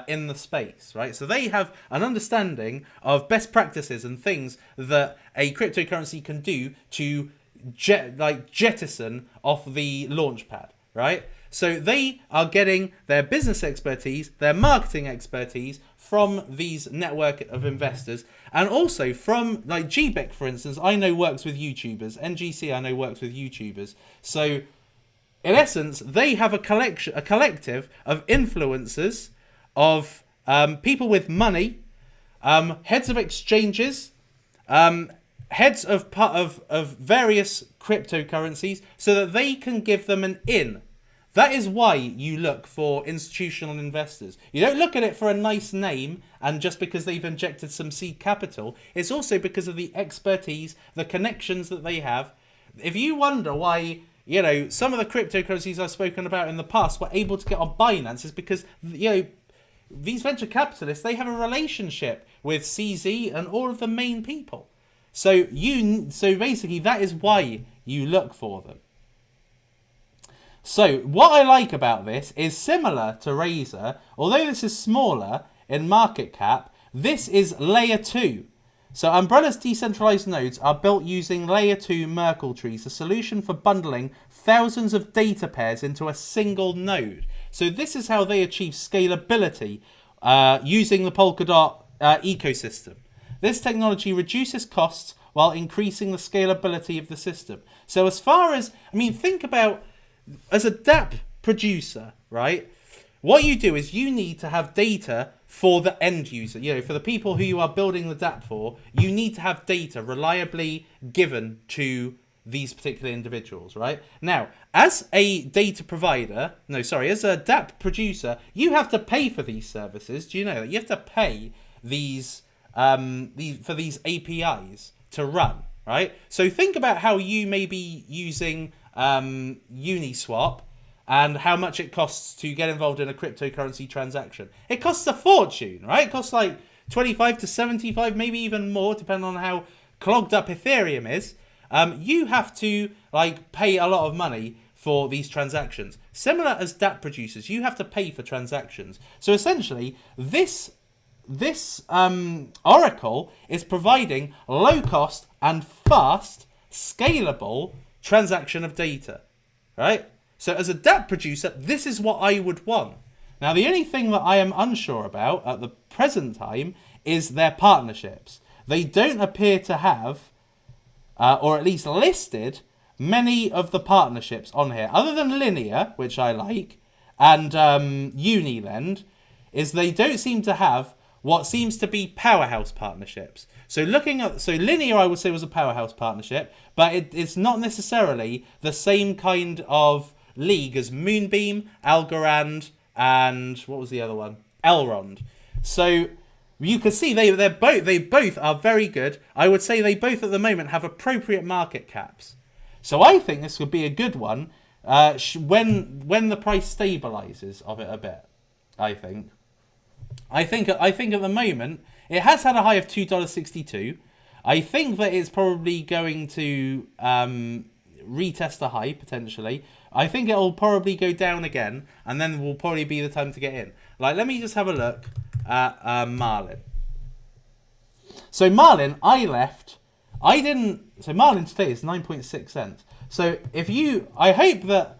[SPEAKER 1] in the space, right? So they have an understanding of best practices and things that a cryptocurrency can do to jettison off the launch pad, right? So they are getting their business expertise, their marketing expertise from these network of investors, and also from like GBIC, for instance, I know works with YouTubers. NGC I know works with YouTubers. So in essence, they have a collective of influencers, of people with money, heads of exchanges, heads of various cryptocurrencies, so that they can give them an in. That is why you look for institutional investors. You don't look at it for a nice name and just because they've injected some seed capital. It's also because of the expertise, the connections that they have. If you wonder why, you know, some of the cryptocurrencies I've spoken about in the past were able to get on Binance, is because, you know, these venture capitalists, they have a relationship with CZ and all of the main people. So basically that is why you look for them. So what I like about this is similar to Razor, although this is smaller in market cap, this is layer 2. So Umbrella's decentralized nodes are built using layer 2 Merkle trees, a solution for bundling thousands of data pairs into a single node. So this is how they achieve scalability using the Polkadot ecosystem. This technology reduces costs while increasing the scalability of the system. So as far as, I mean, think about, as a dApp producer, right? What you do is you need to have data for the end user. You know, for the people who you are building the dApp for, you need to have data reliably given to these particular individuals, right? Now, as a data provider, as a dApp producer, you have to pay for these services. Do you know that? You have to pay for these APIs to run, right? So think about how you may be using Uniswap and how much it costs to get involved in a cryptocurrency transaction. It costs a fortune, right? It costs like 25 to 75, maybe even more, depending on how clogged up Ethereum is. You have to like pay a lot of money for these transactions. Similar as dApp producers, you have to pay for transactions. So essentially, this Oracle is providing low cost and fast, scalable transaction of data, right? So as a dApp producer, this is what I would want. Now, the only thing that I am unsure about at the present time is their partnerships. They don't appear to have, or at least listed, many of the partnerships on here. Other than Linear, which I like, and Unilend, is they don't seem to have what seems to be powerhouse partnerships. So Linear, I would say, was a powerhouse partnership, but it's not necessarily the same kind of league as Moonbeam, Algorand, and what was the other one? Elrond. So you can see they both are very good. I would say they both at the moment have appropriate market caps. So I think this would be a good one when the price stabilizes of it a bit. I think at the moment it has had a high of $2.62. I think that it's probably going to retest a high potentially. I think it'll probably go down again, and then will probably be the time to get in. Like, let me just have a look at Marlin. So Marlin, So Marlin today is 9.6 cents. So I hope that,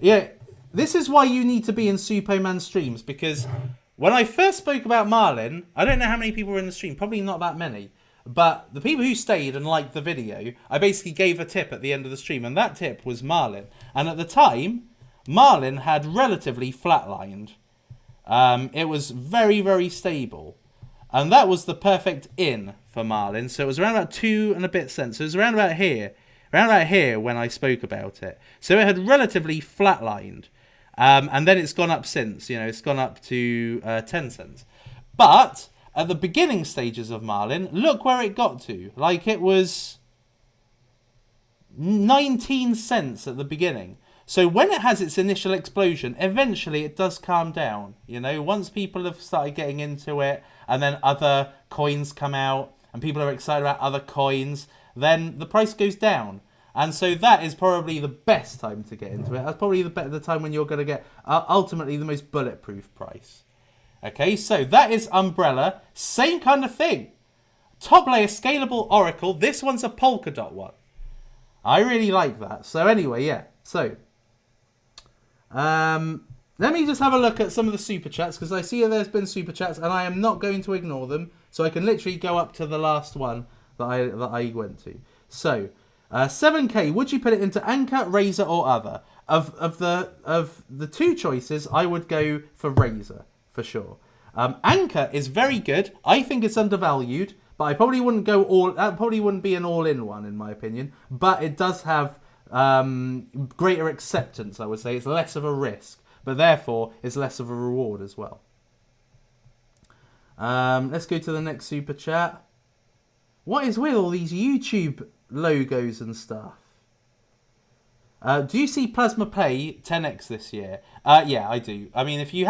[SPEAKER 1] yeah, this is why you need to be in Suppoman streams, because when I first spoke about Marlin, I don't know how many people were in the stream, probably not that many. But the people who stayed and liked the video, I basically gave a tip at the end of the stream, and that tip was Marlin. And at the time, Marlin had relatively flatlined. It was very, very stable. And that was the perfect in for Marlin. So it was around about 2 and a bit cents. So it was around about here when I spoke about it. So it had relatively flatlined. And then it's gone up since. It's gone up to 10 cents. But at the beginning stages of Marlin, look where it got to. Like, it was 19 cents at the beginning. So when it has its initial explosion, eventually it does calm down. Once people have started getting into it, and then other coins come out, and people are excited about other coins, then the price goes down. And so that is probably the best time to get into it. That's probably the time when you're going to get ultimately the most bulletproof price. Okay, so that is Umbrella. Same kind of thing. Top layer scalable Oracle. This one's a Polkadot one. I really like that. So anyway, yeah. So let me just have a look at some of the super chats, because I see there's been super chats and I am not going to ignore them. So I can literally go up to the last one that I went to. So 7K. Would you put it into Anchor, Razor, or other? Of the two choices, I would go for Razor. For sure. Anchor is very good. I think it's undervalued, but I probably wouldn't go all. That probably wouldn't be an all-in one, in my opinion. But it does have greater acceptance, I would say. It's less of a risk, but therefore it's less of a reward as well. Let's go to the next super chat. What is with all these YouTube logos and stuff? Do you see Plasma Pay 10x this year? Yeah, I do. I mean, if you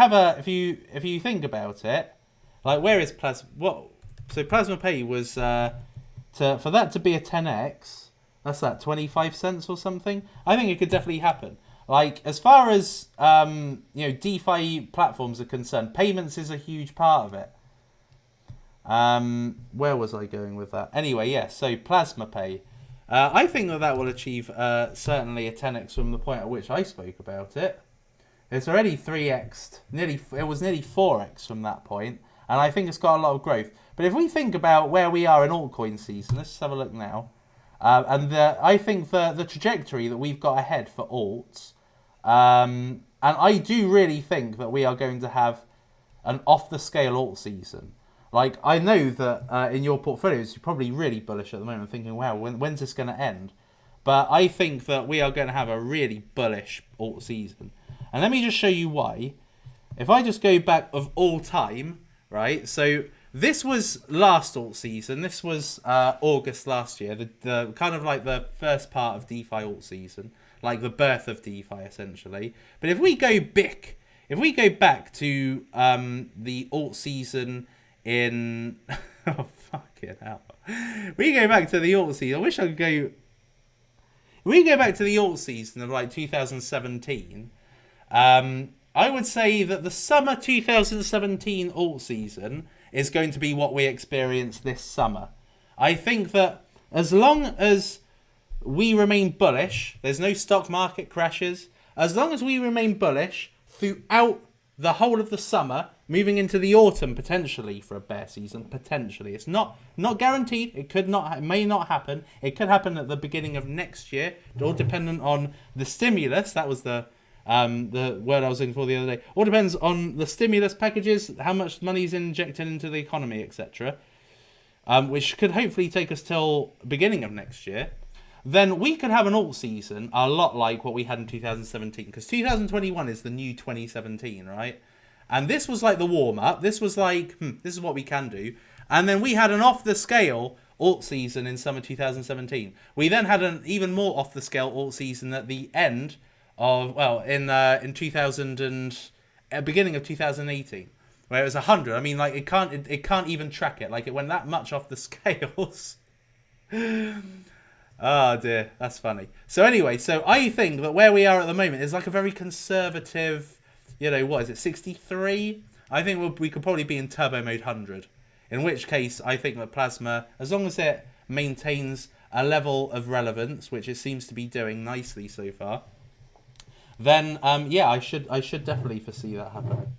[SPEAKER 1] think about it, like, where is Plasma? What? So Plasma Pay was for that to be a 10x. That's 25 cents or something. I think it could definitely happen. Like, as far as DeFi platforms are concerned, payments is a huge part of it. Where was I going with that? Anyway, yeah. So Plasma Pay. I think that will achieve certainly a 10x from the point at which I spoke about it. It's already 3x'd. It was nearly 4x from that point, and I think it's got a lot of growth. But if we think about where we are in altcoin season, let's just have a look now. I think the trajectory that we've got ahead for alts, and I do really think that we are going to have an off-the-scale alt season. Like, I know that in your portfolios, you're probably really bullish at the moment, thinking, wow, when's this going to end? But I think that we are going to have a really bullish alt season. And let me just show you why. If I just go back of all time, right? So this was last alt season. This was August last year. The kind of like the first part of DeFi alt season. Like the birth of DeFi, essentially. But if we go back to the alt season in oh fucking hell. We go back to the alt season. I wish I could go. We go back to the alt season of like 2017. I would say that the summer 2017 alt season is going to be what we experience this summer. I think that as long as we remain bullish, there's no stock market crashes. As long as we remain bullish throughout the whole of the summer, moving into the autumn potentially for a bear season, potentially. It's not guaranteed. It may not happen. It could happen at the beginning of next year. All dependent on the stimulus. That was the word I was looking for the other day. All depends on the stimulus packages, how much money is injected into the economy, etc. Which could hopefully take us till beginning of next year. Then we could have an alt season a lot like what we had in 2017. Because 2021 is the new 2017, right? And this was like the warm-up. This was like, this is what we can do. And then we had an off-the-scale alt season in summer 2017. We then had an even more off-the-scale alt season at the end of, well, in 2000 and beginning of 2018, where it was 100. I mean, like, it can't even track it. Like, it went that much off the scales. Oh dear, that's funny. So anyway, so I think that where we are at the moment is like a very conservative, what is it, 63? I think we could probably be in turbo mode 100. In which case, I think that Plasma, as long as it maintains a level of relevance, which it seems to be doing nicely so far, then yeah, I should definitely foresee that happening.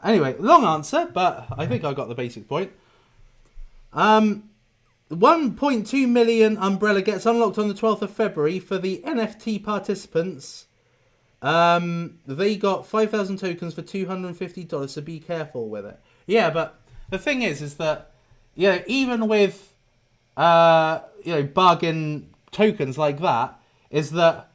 [SPEAKER 1] Anyway, long answer, but I think I got the basic point. 1.2 million Umbrella gets unlocked on the 12th of February for the NFT participants They got 5,000 tokens for $250, so be careful with it. Yeah, but the thing is that, you know, even with, you know, bargain tokens like that, is that,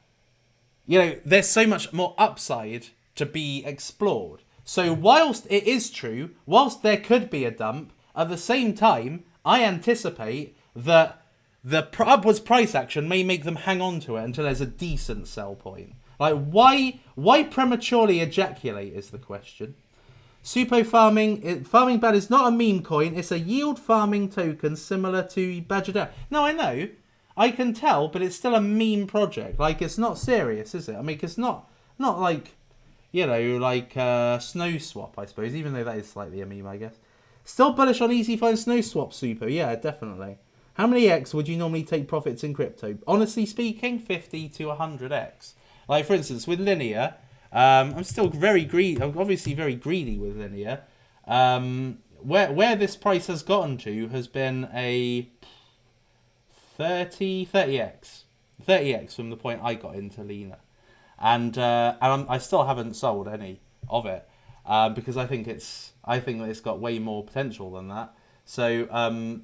[SPEAKER 1] you know, there's so much more upside to be explored. So whilst it is true, whilst there could be a dump, at the same time, I anticipate that the upwards price action may make them hang on to it until there's a decent sell point. Like, why prematurely ejaculate is the question. Suppo farming bad is not a meme coin. It's a yield farming token similar to Badger. No, I know. I can tell, but it's still a meme project. Like, it's not serious, is it? I mean, it's not like, you know, like Snow Swap, I suppose, even though that is slightly a meme, I guess. Still bullish on Easyfi and Snow Swap, Suppo. Yeah, definitely. How many X would you normally take profits in crypto? Honestly speaking, 50 to 100X. Like, for instance, with Linear, I'm still very greedy. I'm obviously very greedy with Linear. Where this price has gotten to has been a 30x from the point I got into Lena, and I still haven't sold any of it because I think that it's got way more potential than that. So I'm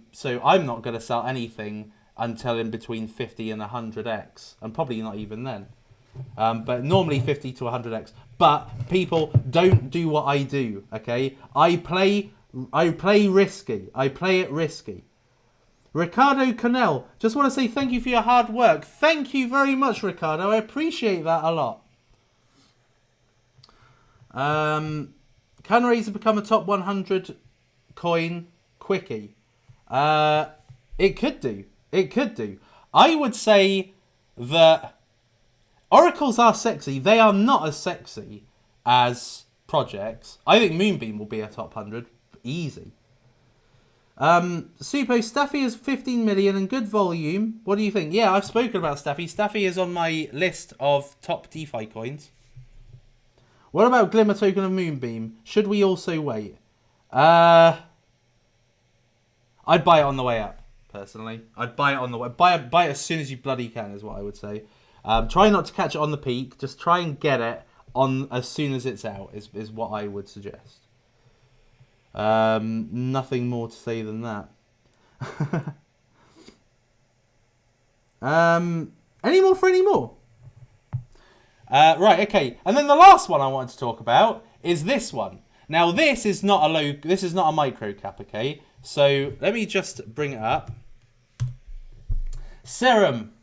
[SPEAKER 1] not going to sell anything until in between 50 and 100x, and probably not even then. But normally 50 to 100x. But people, don't do what I do, okay? I play risky. I play it risky. Ricardo Cannell, just want to say thank you for your hard work. Thank you very much, Ricardo. I appreciate that a lot. Can Razor become a top 100 coin quickie? It could do. It could do. I would say that oracles are sexy. They are not as sexy as projects. I think Moonbeam will be a top 100. Easy. Suppo, Staffy is 15 million and good volume. What do you think? Yeah, I've spoken about Staffy. Staffy is on my list of top DeFi coins. What about Glimmer token of Moonbeam? Should we also wait? I'd buy it on the way up, personally. I'd buy it on the way. Buy it as soon as you bloody can, is what I would say. Try not to catch it on the peak. Just try and get it on as soon as it's out, is what I would suggest. Nothing more to say than that. Any more for any more? Right, okay. And then the last one I wanted to talk about is this one. Now this is not a micro cap, okay? So let me just bring it up. Serum,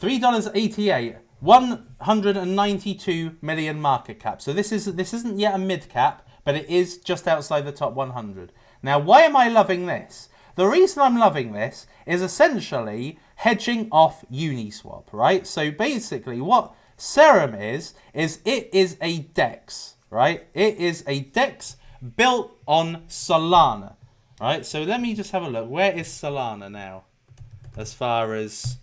[SPEAKER 1] $3.88, 192 million market cap. So this isn't yet a mid cap, but it is just outside the top 100. Now, why am I loving this? The reason I'm loving this is essentially hedging off Uniswap, right? So basically what Serum is it is a DEX, right? It is a DEX built on Solana, right? So let me just have a look. Where is Solana now? As far as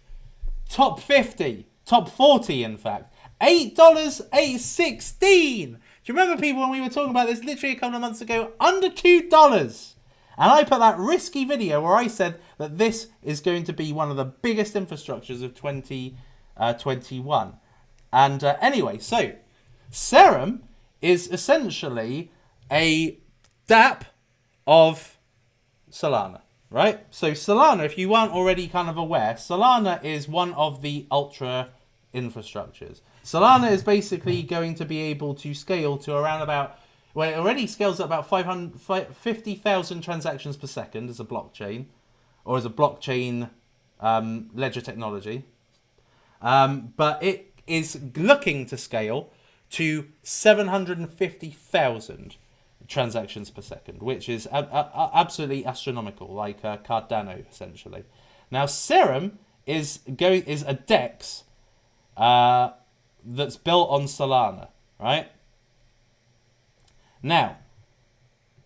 [SPEAKER 1] top 50, top 40, in fact. $8.816. Do you remember, people, when we were talking about this literally a couple of months ago? Under $2. And I put that risky video where I said that this is going to be one of the biggest infrastructures of 2021. And anyway, so Serum is essentially a DApp of Solana, right? So Solana, if you weren't already kind of aware, Solana is one of the ultra infrastructures. Solana is basically going to be able to scale to around about, well, it already scales at about 50,000 transactions per second as a blockchain, or as a blockchain ledger technology. But it is looking to scale to 750,000 transactions per second, which is absolutely astronomical, like Cardano, essentially. Now, Serum is a DEX that's built on Solana, right? Now,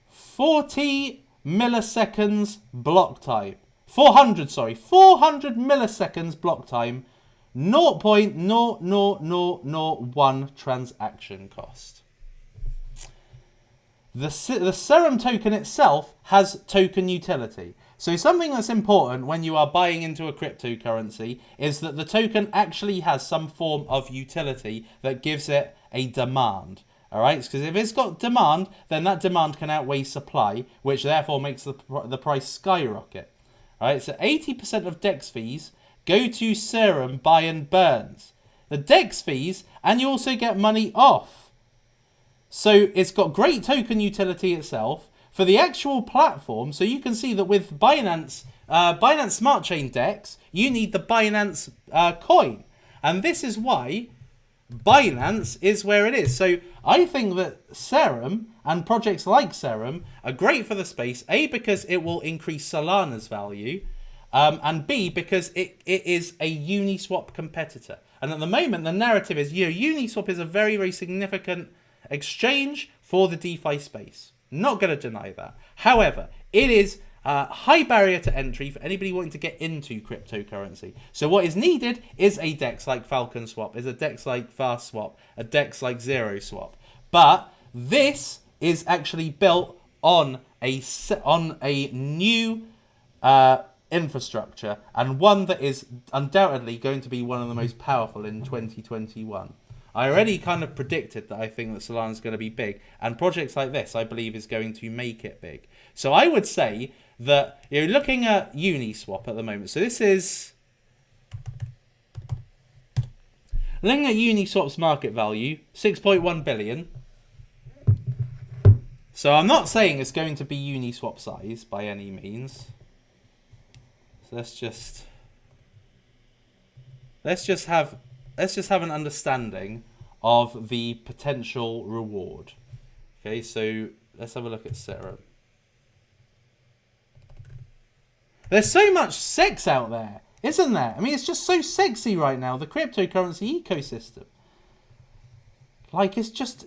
[SPEAKER 1] 40 milliseconds block time. 400 milliseconds block time. 0.00001 transaction cost. The Serum token itself has token utility. So something that's important when you are buying into a cryptocurrency is that the token actually has some form of utility that gives it a demand. All right, because if it's got demand, then that demand can outweigh supply, which therefore makes the price skyrocket. All right, so 80% of DEX fees go to Serum, buy and burns. The DEX fees, and you also get money off. So it's got great token utility itself. For the actual platform, so you can see that with Binance Smart Chain DEX, you need the Binance coin. And this is why Binance is where it is. So I think that Serum and projects like Serum are great for the space, A, because it will increase Solana's value, and B, because it is a Uniswap competitor. And at the moment, the narrative is, Uniswap is a very, very significant exchange for the DeFi space. Not going to deny that. However, it is a high barrier to entry for anybody wanting to get into cryptocurrency. So what is needed is a DEX like Falcon Swap, is a DEX like Fast Swap, a DEX like Zero Swap. But this is actually built on a new infrastructure, and one that is undoubtedly going to be one of the most powerful in 2021. I already kind of predicted that I think that Solana is going to be big, and projects like this, I believe, is going to make it big. So I would say that you're looking at Uniswap at the moment. So this is looking at Uniswap's market value, 6.1 billion. So I'm not saying it's going to be Uniswap size by any means. So let's just have an understanding of the potential reward. Okay, so let's have a look at Serum. There's so much sex out there, isn't there? I mean, it's just so sexy right now, the cryptocurrency ecosystem. Like, it's just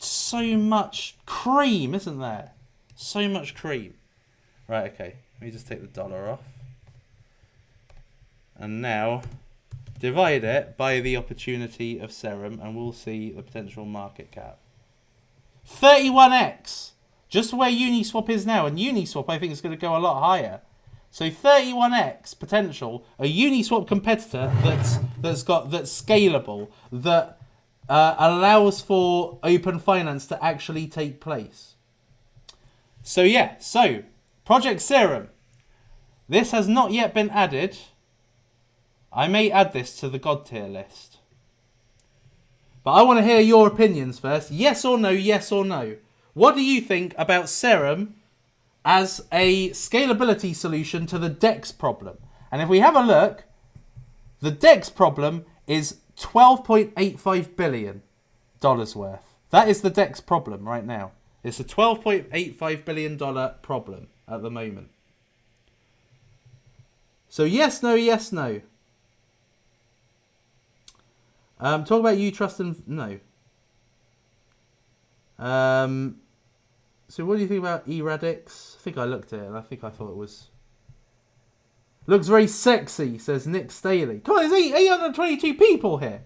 [SPEAKER 1] so much cream, isn't there? So much cream. Right, okay. Let me just take the dollar off. And now divide it by the opportunity of Serum, and we'll see the potential market cap. 31x! Just where Uniswap is now, and Uniswap I think is going to go a lot higher. So 31x potential, a Uniswap competitor that's scalable, that allows for open finance to actually take place. So yeah, so Project Serum. This has not yet been added. I may add this to the God tier list. But I want to hear your opinions first. Yes or no, yes or no. What do you think about Serum as a scalability solution to the DEX problem? And if we have a look, the DEX problem is $12.85 billion worth. That is the DEX problem right now. It's a $12.85 billion problem at the moment. So yes, no, yes, no. Talk about you trust and no. So what do you think about Eradix? I think I looked at it and I think I thought it was... Looks very sexy, says Nick Staley. Come on, there's 822 people here.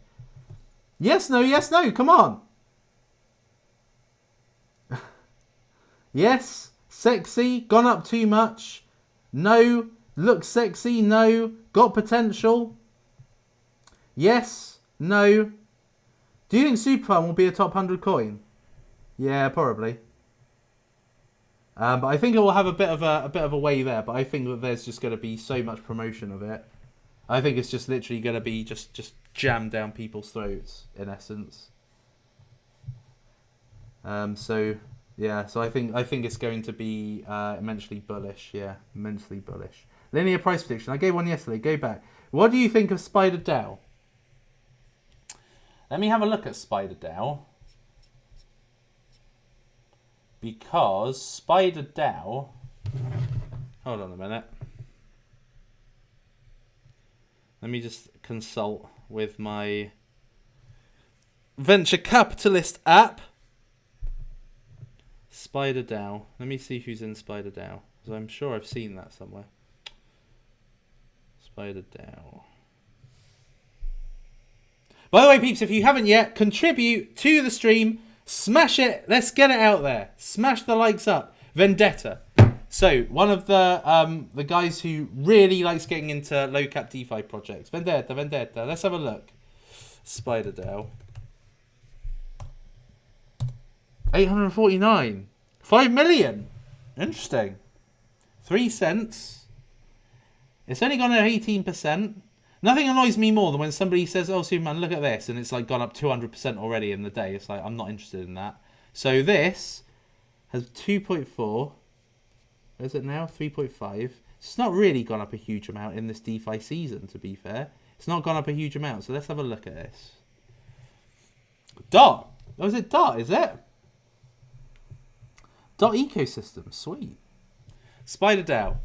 [SPEAKER 1] Yes, no, come on. Yes, sexy, gone up too much. No, looks sexy, no, got potential. Yes, no. Do you think Suppoman will be a top 100 coin? Yeah, probably. But I think it will have a bit of a way there. But I think that there's just going to be so much promotion of it. I think it's just literally going to be just jammed down people's throats in essence. So yeah, so I think it's going to be immensely bullish. Yeah, immensely bullish. Linear price prediction. I gave one yesterday. Go back. What do you think of Spider DAO? Let me have a look at Spider DAO. Because Spider DAO... Hold on a minute. Let me just consult with my venture capitalist app. Spider DAO. Let me see who's in Spider DAO. Because I'm sure I've seen that somewhere. Spider DAO. By the way, peeps, if you haven't yet, contribute to the stream. Smash it. Let's get it out there. Smash the likes up. Vendetta. So one of the guys who really likes getting into low cap DeFi projects, Vendetta. Let's have a look. SpiderDAO. 849. 5 million. Interesting. 3 cents. It's only gone at 18%. Nothing annoys me more than when somebody says, oh, Superman, look at this. And it's like gone up 200% already in the day. It's like, I'm not interested in that. So this has 2.4. Is it now? 3.5. It's not really gone up a huge amount in this DeFi season, to be fair. It's not gone up a huge amount. So let's have a look at this. Dot. Oh, is it Dot? Is it? Dot ecosystem. Sweet. SpiderDAO.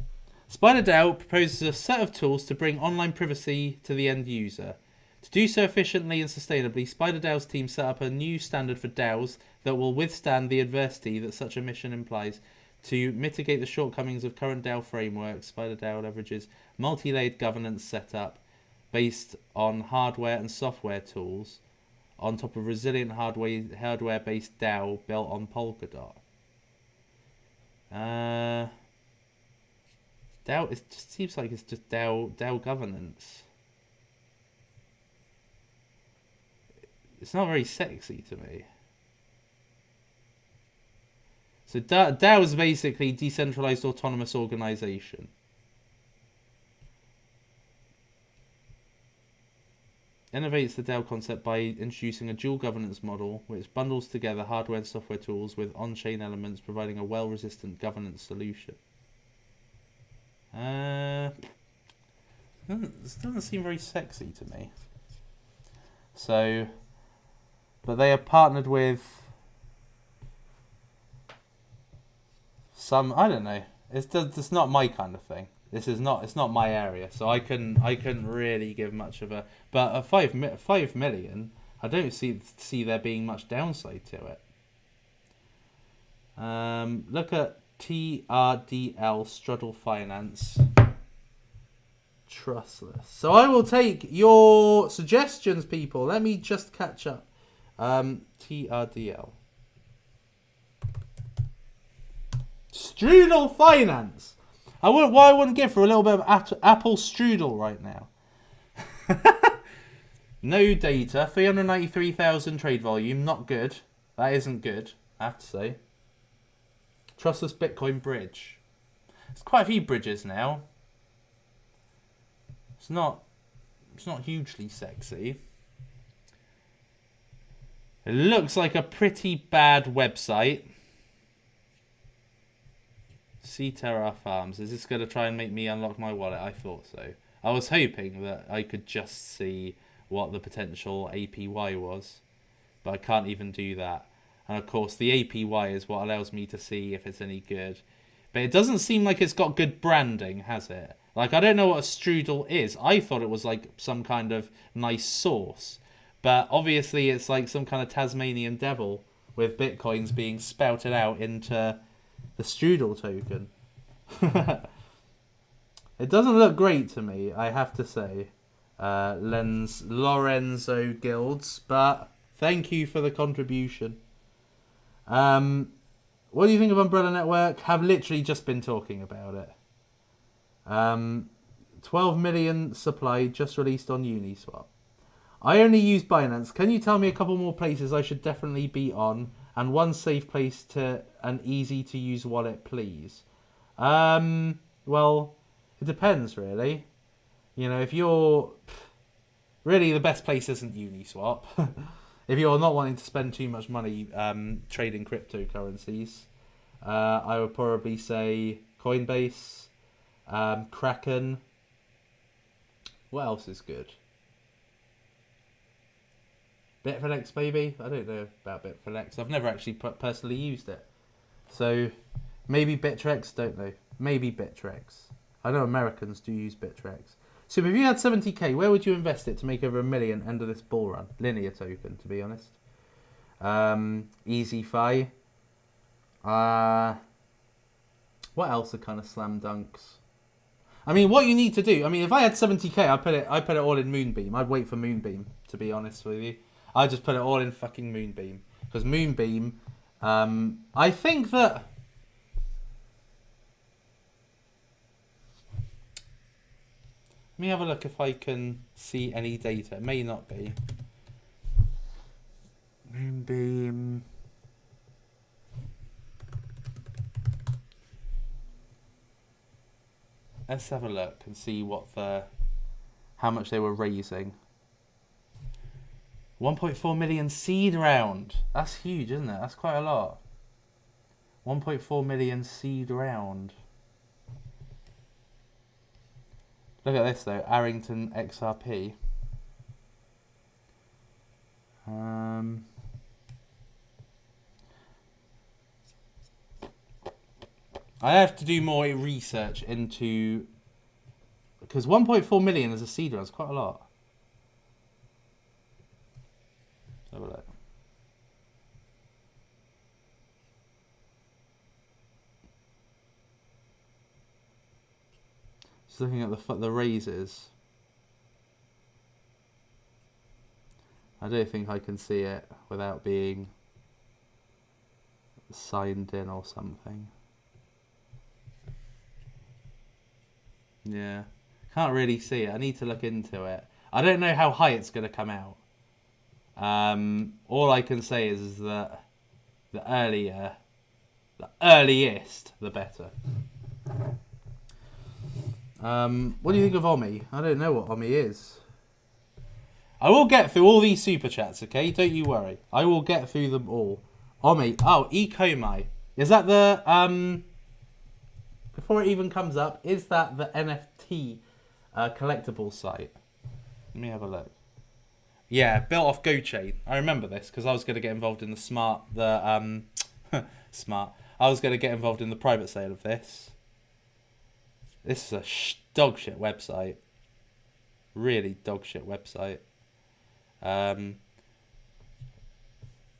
[SPEAKER 1] SpiderDAO proposes a set of tools to bring online privacy to the end user. To do so efficiently and sustainably, SpiderDAO's team set up a new standard for DAOs that will withstand the adversity that such a mission implies. To mitigate the shortcomings of current DAO frameworks, SpiderDAO leverages multi-layered governance setup based on hardware and software tools on top of resilient hardware-based DAO built on Polkadot. DAO, it just seems like it's just DAO governance. It's not very sexy to me. So DAO is basically decentralized autonomous organization. Innovates the DAO concept by introducing a dual governance model which bundles together hardware and software tools with on-chain elements, providing a well-resistant governance solution. This doesn't seem very sexy to me. So, but they are partnered with some, I don't know. It's not my kind of thing. It's not my area, so I couldn't really give much of a. But a 5 million, I don't see there being much downside to it. Look at TRDL Strudel Finance. Trustless. So I will take your suggestions, people. Let me just catch up. TRDL. Strudel Finance. I wouldn't give for a little bit of apple strudel right now. No data. 393,000 trade volume. Not good. That isn't good, I have to say. Trustless Bitcoin bridge. There's quite a few bridges now. It's not hugely sexy. It looks like a pretty bad website. Terra Farms. Is this going to try and make me unlock my wallet? I thought so. I was hoping that I could just see what the potential APY was. But I can't even do that. And of course, the APY is what allows me to see if it's any good. But it doesn't seem like it's got good branding, has it? Like, I don't know what a strudel is. I thought it was like some kind of nice sauce. But obviously it's like some kind of Tasmanian devil with bitcoins being spouted out into the strudel token. It doesn't look great to me, I have to say. Lorenzo Guilds, but thank you for the contribution. What do you think of Umbrella Network? Have literally just been talking about it. 12 million supply just released on Uniswap. I only use Binance. Can you tell me a couple more places I should definitely be on? And one safe place to an easy to use wallet, please. Well, it depends really. You know, if you're really, the best place isn't Uniswap. If you're not wanting to spend too much money trading cryptocurrencies, I would probably say Coinbase, Kraken. What else is good? Bitfinex, maybe? I don't know about Bitfinex. I've never actually personally used it. So, maybe Bittrex? Don't know. Maybe Bittrex. I know Americans do use Bittrex. So, if you had 70k, where would you invest it to make over $1 million end of this bull run? Linear token, to be honest. Easyfi. What else are kind of slam dunks? I mean, what you need to do... I mean, if I had 70k, I'd put it all in Moonbeam. I'd wait for Moonbeam, to be honest with you. I just put it all in fucking Moonbeam. Because Moonbeam, I think that me have a look if I can see any data. It may not be. Moonbeam. Let's have a look and see how much they were raising. 1.4 million seed round. That's huge, isn't it? That's quite a lot. 1.4 million seed round. Look at this though, Arrington XRP. I have to do more research into, because 1.4 million as a seed round is quite a lot. Let's have a look. Just looking at the raises. I don't think I can see it without being signed in or something. Yeah, can't really see it. I need to look into it. I don't know how high it's going to come out. All I can say is that the earliest, the better. What do you think of Omi? I don't know what Omi is. I will get through all these super chats, okay? Don't you worry. I will get through them all. Omi. Oh, Ecomi. Is that the before it even comes up, is that the NFT collectible site? Let me have a look. Yeah, built off GoChain. I remember this because I was going to get involved in the smart. I was going to get involved in the private sale of this. This is a dog shit website. Really dog shit website.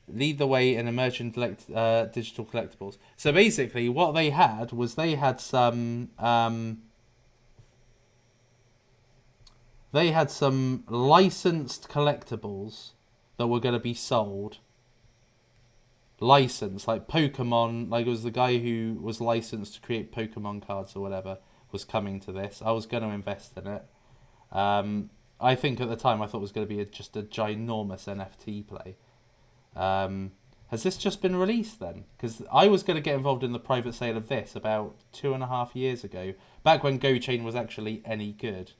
[SPEAKER 1] Lead the way in emerging digital collectibles. So basically, what they had was they had some licensed collectibles that were going to be sold. Licensed, like Pokemon, like it was the guy who was licensed to create Pokemon cards or whatever was coming to this. I was going to invest in it. I think at the time I thought it was going to be just a ginormous NFT play. Has this just been released then? Because I was going to get involved in the private sale of this about 2.5 years ago, back when GoChain was actually any good.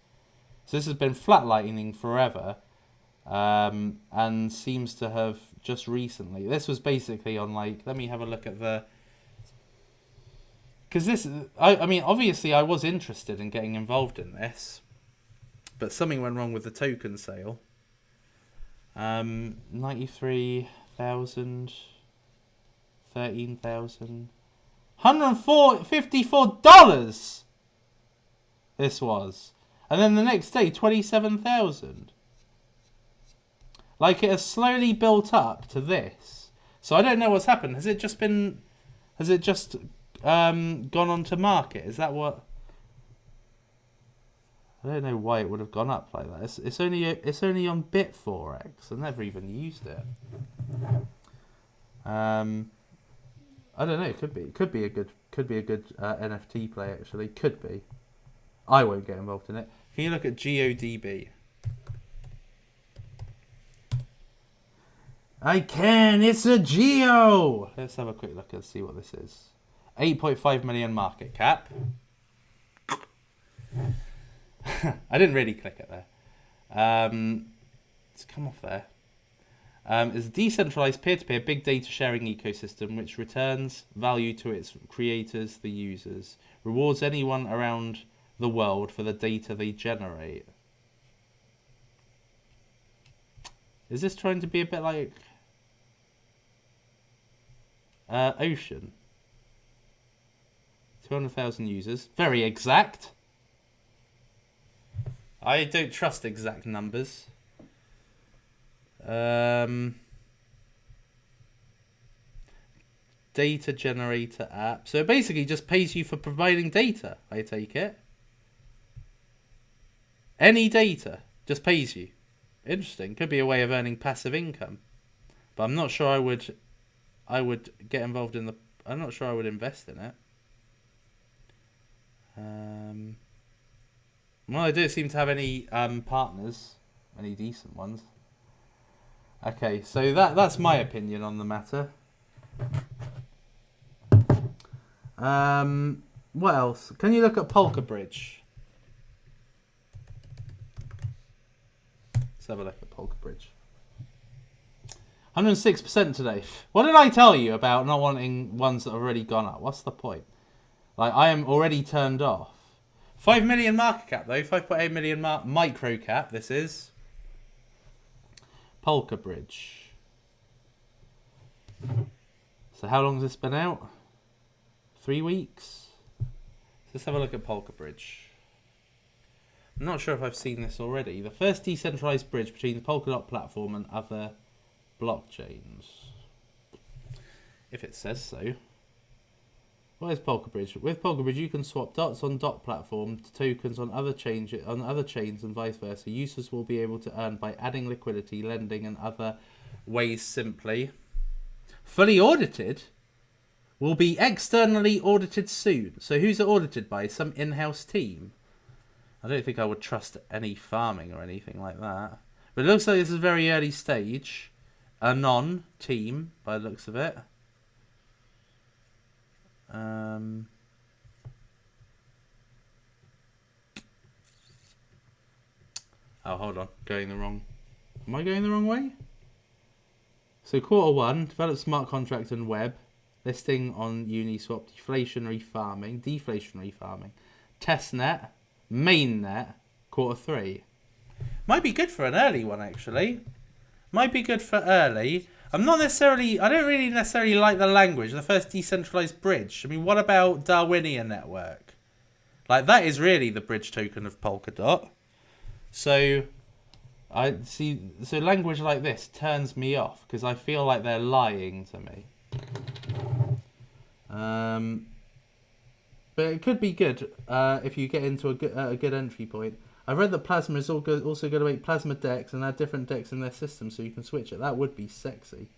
[SPEAKER 1] So this has been flatlining forever, and seems to have just recently. This was basically on like, let me have a look at the. Because this, I mean, obviously I was interested in getting involved in this, but something went wrong with the token sale. 93,000, 13,000, $154. This was, and then the next day 27,000. Like it has slowly built up to this. So I don't know what's happened. Has it just gone onto market? Is that what? I don't know why it would have gone up like that. It's only on BitForex. I've never even used it. I don't know. It could be a good NFT play actually. Could be. I won't get involved in it. Can you look at GeoDB? I can. It's a Geo. Let's have a quick look and see what this is. 8.5 million market cap. I didn't really click it there. Let's come off there. It's a decentralized peer-to-peer big data sharing ecosystem which returns value to its creators, the users, rewards anyone around the world for the data they generate. Is this trying to be a bit like Ocean? 200,000 users. Very exact. I don't trust exact numbers. Data generator app. So it basically just pays you for providing data, I take it. Any data just pays you. Interesting. Could be a way of earning passive income. But I'm not sure I would get involved in the. I'm not sure I would invest in it. I'm Well, I don't seem to have any partners, any decent ones. Okay, so that's my opinion on the matter. What else? Can you look at Polkabridge? Let's have a look at Polkabridge. 106% today. What did I tell you about not wanting ones that have already gone up? What's the point? Like, I am already turned off. 5 million market cap, though. 5.8 million micro cap, this is. Polkabridge. So how long has this been out? 3 weeks? Let's have a look at Polkabridge. I'm not sure if I've seen this already. The first decentralized bridge between the Polkadot platform and other blockchains. If it says so. What is Polkabridge? With Polkabridge, you can swap dots on dot platform to tokens on other chains and vice versa. Users will be able to earn by adding liquidity, lending, and other ways simply. Fully audited? Will be externally audited soon. So who's it audited by? Some in-house team? I don't think I would trust any farming or anything like that. But it looks like this is a very early stage. A non-team, by the looks of it. Oh, hold on. Going the wrong... Am I going the wrong way? So Q1, develop smart contract and web. Listing on Uniswap, deflationary farming, testnet, mainnet, Q3. Might be good for an early one, actually. Might be good for early. I don't really necessarily like the language. The first decentralized bridge. I mean, what about Darwinian network? Like, that is really the bridge token of Polkadot. So, so language like this turns me off because I feel like they're lying to me. But it could be good if you get into a good entry point. I've read that Plasma is also going to make Plasma decks and add different decks in their system so you can switch it. That would be sexy.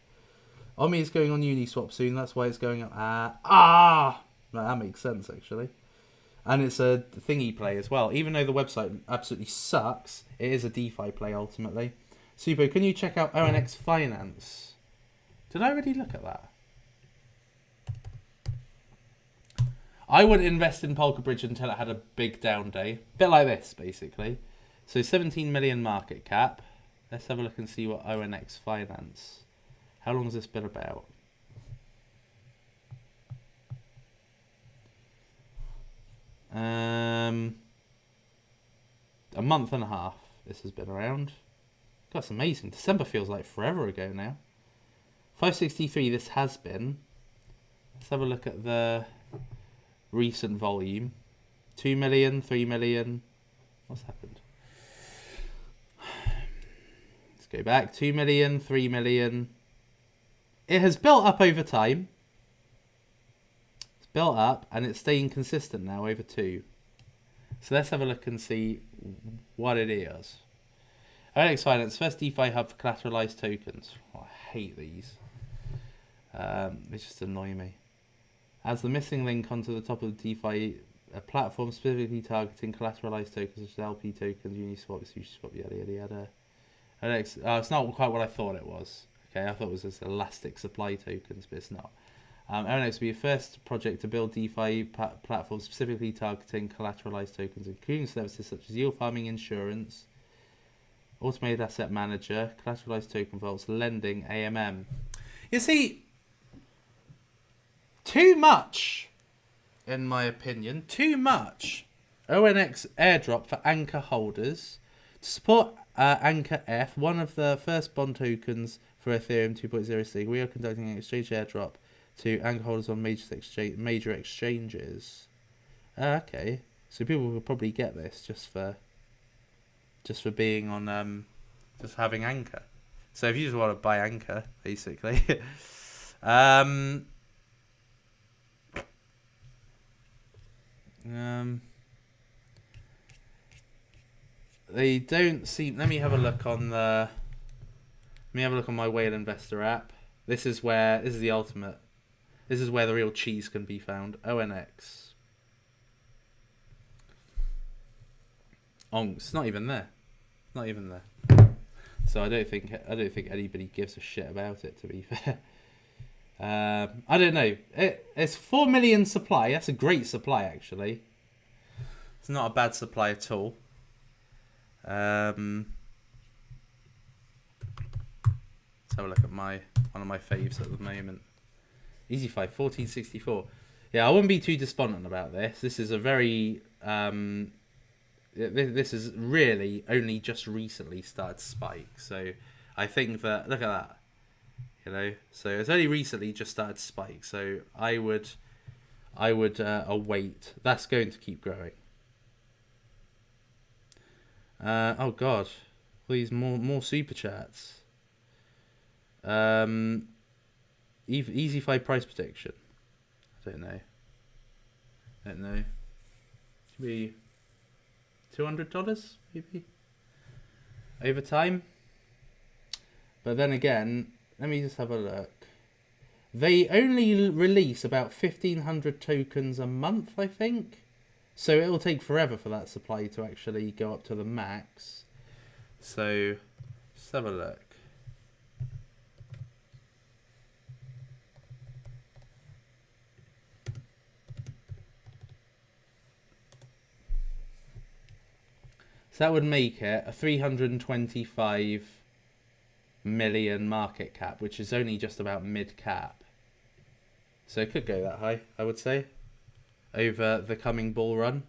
[SPEAKER 1] Omi is going on Uniswap soon. That's why it's going up. That makes sense, actually. And it's a thingy play as well. Even though the website absolutely sucks, it is a DeFi play ultimately. Super, can you check out ONX Finance? Did I already look at that? I wouldn't invest in Polkabridge until it had a big down day. A bit like this, basically. So 17 million market cap. Let's have a look and see what ONX Finance. How long has this been about? A month and a half this has been around. God, it's amazing. December feels like forever ago now. 563 this has been. Let's have a look at the recent volume. 2 million, 3 million. What's happened? Let's go back. 2 million, 3 million. It has built up over time. It's built up and it's staying consistent now over 2. So let's have a look and see what it is. ONX Finance, first DeFi hub for collateralized tokens. Oh, I hate these. They just annoy me. Adds the missing link onto the top of the DeFi platform, specifically targeting collateralized tokens such as LP tokens, Uniswap, yada yada yada. ONX, it's not quite what I thought it was. Okay, I thought it was just elastic supply tokens, but it's not. ONX will be the first project to build DeFi platforms specifically targeting collateralized tokens, including services such as yield farming, insurance, automated asset manager, collateralized token vaults, lending, AMM. You see, too much, in my opinion, too much. ONX airdrop for Anchor holders to support Anchor F, one of the first bond tokens for Ethereum 2.0 stake. We are conducting an exchange airdrop to Anchor holders on major exchanges. Okay, so people will probably get this just for being on just for having Anchor. So if you just want to buy Anchor, basically. They don't seem. Let me have a look on the. Let me have a look on my Whale Investor app. This is the ultimate. This is where the real cheese can be found. ONX. It's not even there. Not even there. So I don't think anybody gives a shit about it, to be fair. I don't know. It's 4 million supply. That's a great supply, actually. It's not a bad supply at all. Let's have a look at one of my faves at the moment. Easyfi 1464. Yeah, I wouldn't be too despondent about this. This is a very this is really only just recently started to spike. So I think that, look at that. You know, so it's only recently just started to spike. So I would await. That's going to keep growing. Oh God, please more super chats. Easyfi price prediction. I don't know. Should be $200 maybe over time. But then again, let me just have a look. They only release about 1,500 tokens a month, I think. So it'll take forever for that supply to actually go up to the max. So let's have a look. So that would make it a 325 million market cap, which is only just about mid cap. So it could go that high, I would say, over the coming bull run.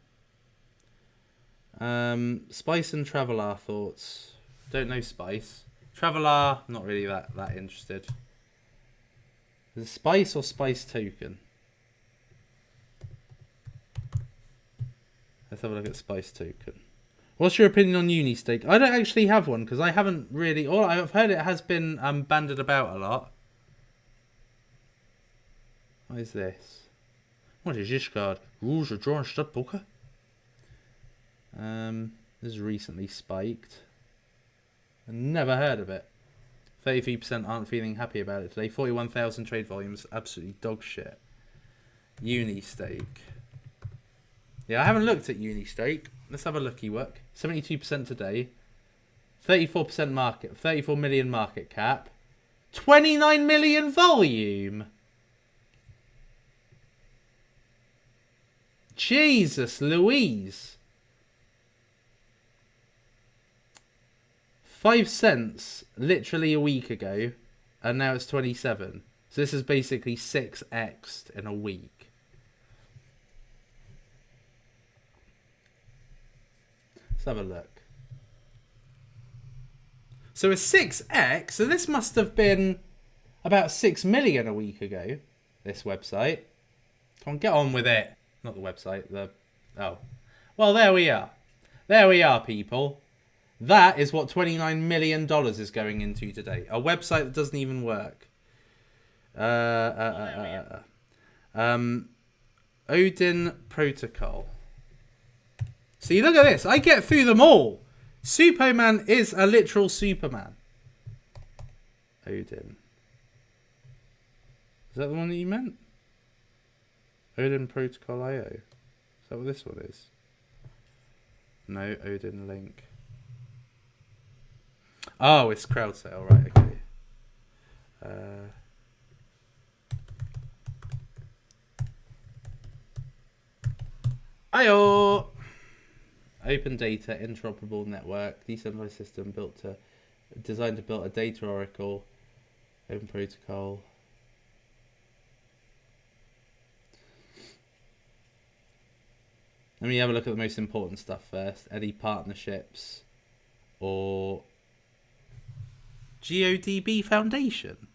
[SPEAKER 1] Spice and Traveler thoughts. Don't know Spice. Traveler, not really that interested. Is it Spice or Spice token? Let's have a look at Spice token. What's your opinion on Unistake? I don't actually have one because I haven't really. All I've heard, it has been banded about a lot. What is this? What is this card? Rules of drawing stud poker. This is recently spiked. I never heard of it. 33% aren't feeling happy about it today. 41,000 trade volumes. Absolutely dog shit. Unistake. Yeah, I haven't looked at Unistake. Let's have a looky work. 72% today. 34% market. 34 million market cap. 29 million volume. Jesus Louise. 5 cents literally a week ago. And now it's 27. So this is basically 6x'd in a week. Have a look. So a 6x, so this must have been about 6 million a week ago, this website. Come on, get on with it. Not the website, oh. Well, there we are. There we are, people. That is what $29 million is going into today. A website that doesn't even work. Odin Protocol. See, look at this. I get through them all. Suppoman is a literal Superman. Odin. Is that the one that you meant? Odin Protocol IO. Is that what this one is? No, Odin link. Oh, it's crowd sale. Right, okay. IO. Open data, interoperable network, decentralized system designed to build a data oracle, open protocol. Let me have a look at the most important stuff first. Any partnerships or GeoDB Foundation?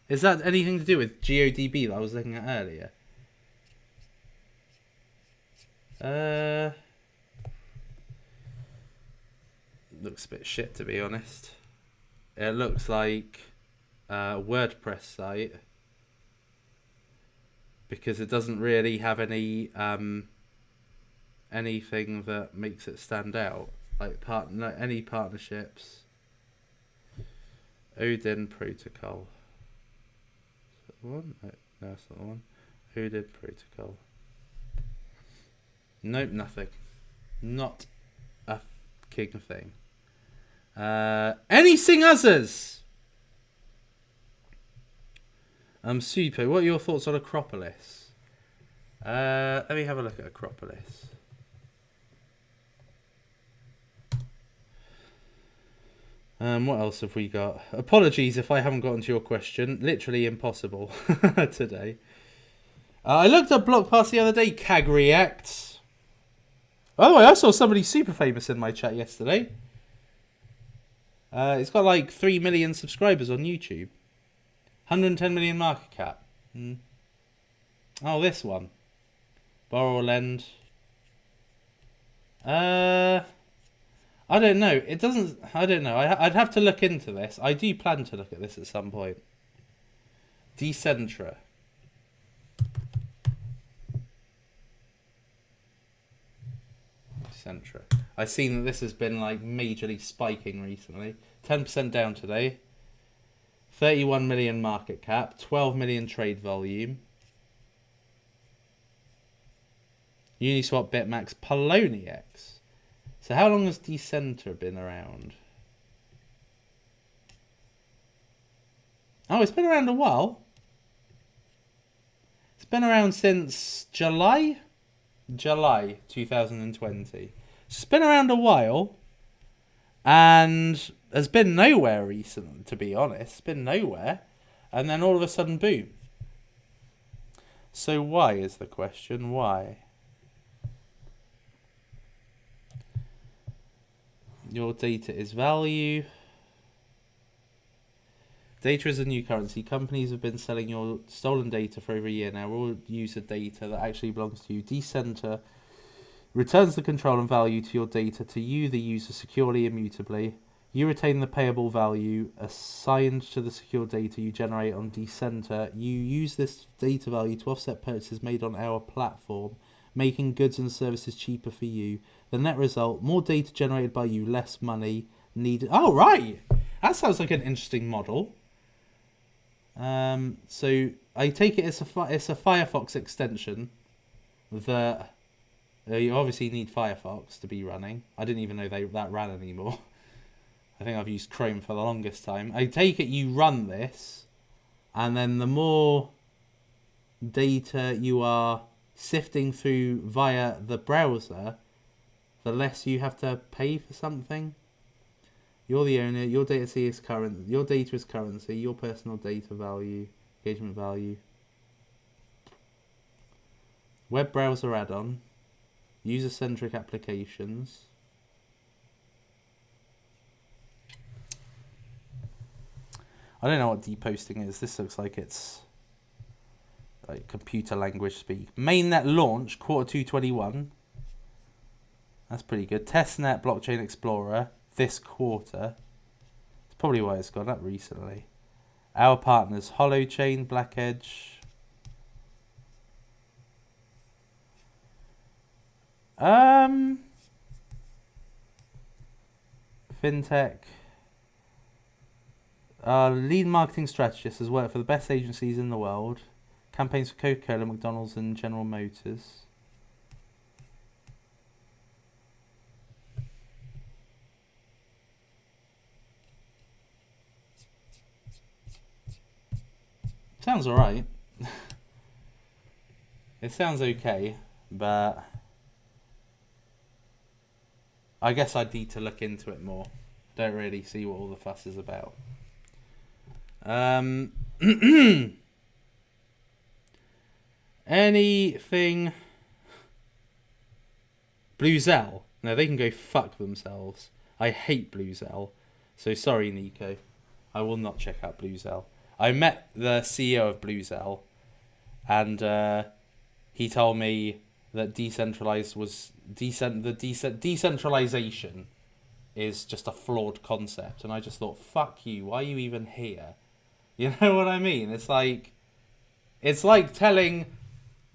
[SPEAKER 1] Is that anything to do with GeoDB that I was looking at earlier? Looks a bit shit, to be honest. It looks like a WordPress site because it doesn't really have any anything that makes it stand out, like any partnerships. Odin Protocol. Is that the one? No, that's not the one. Odin Protocol. Nope, nothing. Not king thing. Anything others? Super. What are your thoughts on Acropolis? Let me have a look at Acropolis. What else have we got? Apologies if I haven't gotten to your question. Literally impossible today. I looked at Block Pass the other day. CAG Reacts. By the way, I saw somebody super famous in my chat yesterday. It's got like 3 million subscribers on YouTube. 110 million market cap. Oh, this one. Borrow or lend. I don't know. It doesn't... I don't know. I'd have to look into this. I do plan to look at this at some point. Decentr. Decentr. I've seen that this has been like majorly spiking recently. 10% down today. 31 million market cap. 12 million trade volume. Uniswap, Bitmax, Poloniex. So how long has Decentr been around? Oh, it's been around a while. It's been around since July 2020. So it's been around a while. And has been nowhere recently, to be honest. It's been nowhere. And then all of a sudden, boom. So why is the question? Why? Your data is value. Data is a new currency. Companies have been selling your stolen data for over a year now. All user data that actually belongs to you. Decentr returns the control and value to your data to you, the user, securely, immutably. You retain the payable value assigned to the secure data you generate on Decentr. You use this data value to offset purchases made on our platform, making goods and services cheaper for you. The net result, more data generated by you, less money needed. Oh, right. That sounds like an interesting model. So I take it it's a Firefox extension that you obviously need Firefox to be running. I didn't even know that ran anymore. I think I've used Chrome for the longest time. I take it you run this, and then the more data you are sifting through via the browser, the less you have to pay for something. You're the owner. Your data is current. Your data is currency. Your personal data value, engagement value. Web browser add-on. User-centric applications. I don't know what deposting is. This looks like it's like computer language speak. Mainnet launch Q2 21. That's pretty good. Testnet Blockchain Explorer this quarter. It's probably why it's gone up recently. Our partners Holochain, Black Edge. Fintech. Lead marketing strategist has worked for the best agencies in the world. Campaigns for Coca-Cola, McDonald's and General Motors. Sounds alright. It sounds okay, but I guess I'd need to look into it more. Don't really see what all the fuss is about. Anything? Bluezell. No, they can go fuck themselves. I hate Bluezell. So sorry, Nico. I will not check out Bluezell. I met the CEO of Bluezell, and he told me that decentralization is just a flawed concept, and I just thought, fuck you, why are you even here? You know what I mean? It's like telling,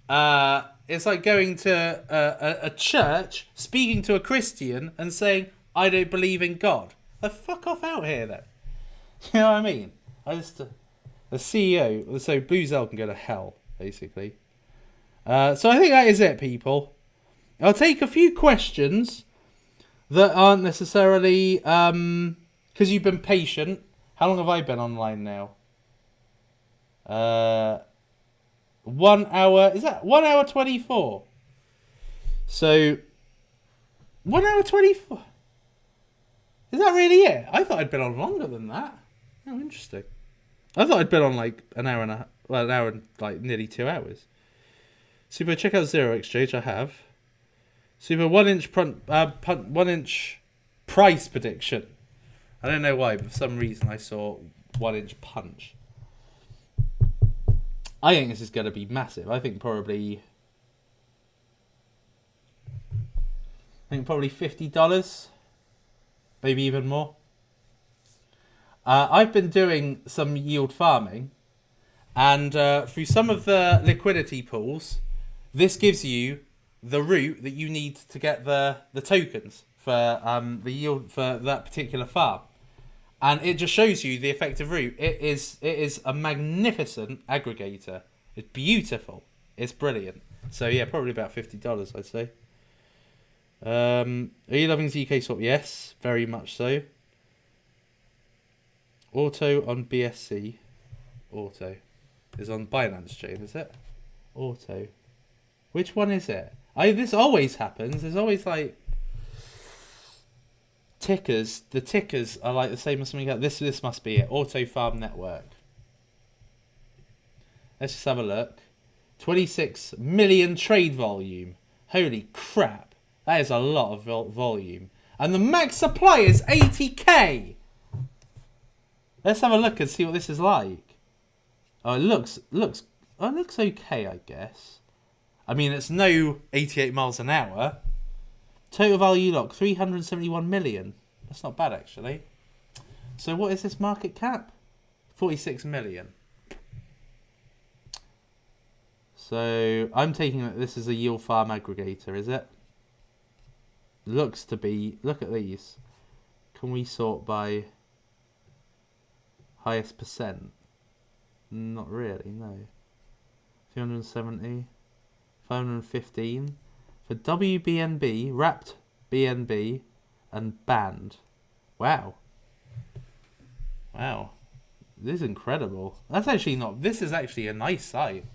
[SPEAKER 1] it's like going to a church, speaking to a Christian, and saying, I don't believe in God. Like, fuck off out here, then. You know what I mean? The CEO, so Bluezell can go to hell, basically. So I think that is it, people. I'll take a few questions. that aren't necessarily because you've been patient. How long have I been online now? 1 hour. Is that 1 hour 24? So 1 hour 24. Is that really it? I thought I'd been on longer than that. Oh, interesting. I thought I'd been on like an hour and a well, an hour and like nearly 2 hours. Super, check out Zero Exchange. I have. Super 1 inch price prediction. I don't know why, but for some reason I saw 1 inch punch. I think this is going to be massive. I think probably $50, maybe even more. I've been doing some yield farming, and through some of the liquidity pools, this gives you the route that you need to get the tokens for the yield for that particular farm, and it just shows you the effective route. It is a magnificent aggregator. It's beautiful. It's brilliant. So yeah, probably about $50, I'd say. Are you loving ZK Swap? Yes, very much so. Auto on BSC. Auto is on Binance chain, is it? Auto. Which one is it? This always happens. There's always like tickers. The tickers are like the same as something else. This must be it. Auto Farm Network. Let's just have a look. 26 million trade volume. Holy crap. That is a lot of volume. And the max supply is 80k. Let's have a look and see what this is like. Oh, it looks okay, I guess. I mean, it's no 88 miles an hour. Total value lock, 371 million. That's not bad, actually. So what is this market cap? 46 million. So I'm taking that this is a yield farm aggregator, is it? Looks to be. Look at these. Can we sort by highest percent? Not really, no. 370, 515 for WBNB, wrapped BNB, and banned. Wow. Wow. This is incredible. That's actually not. This is actually a nice site.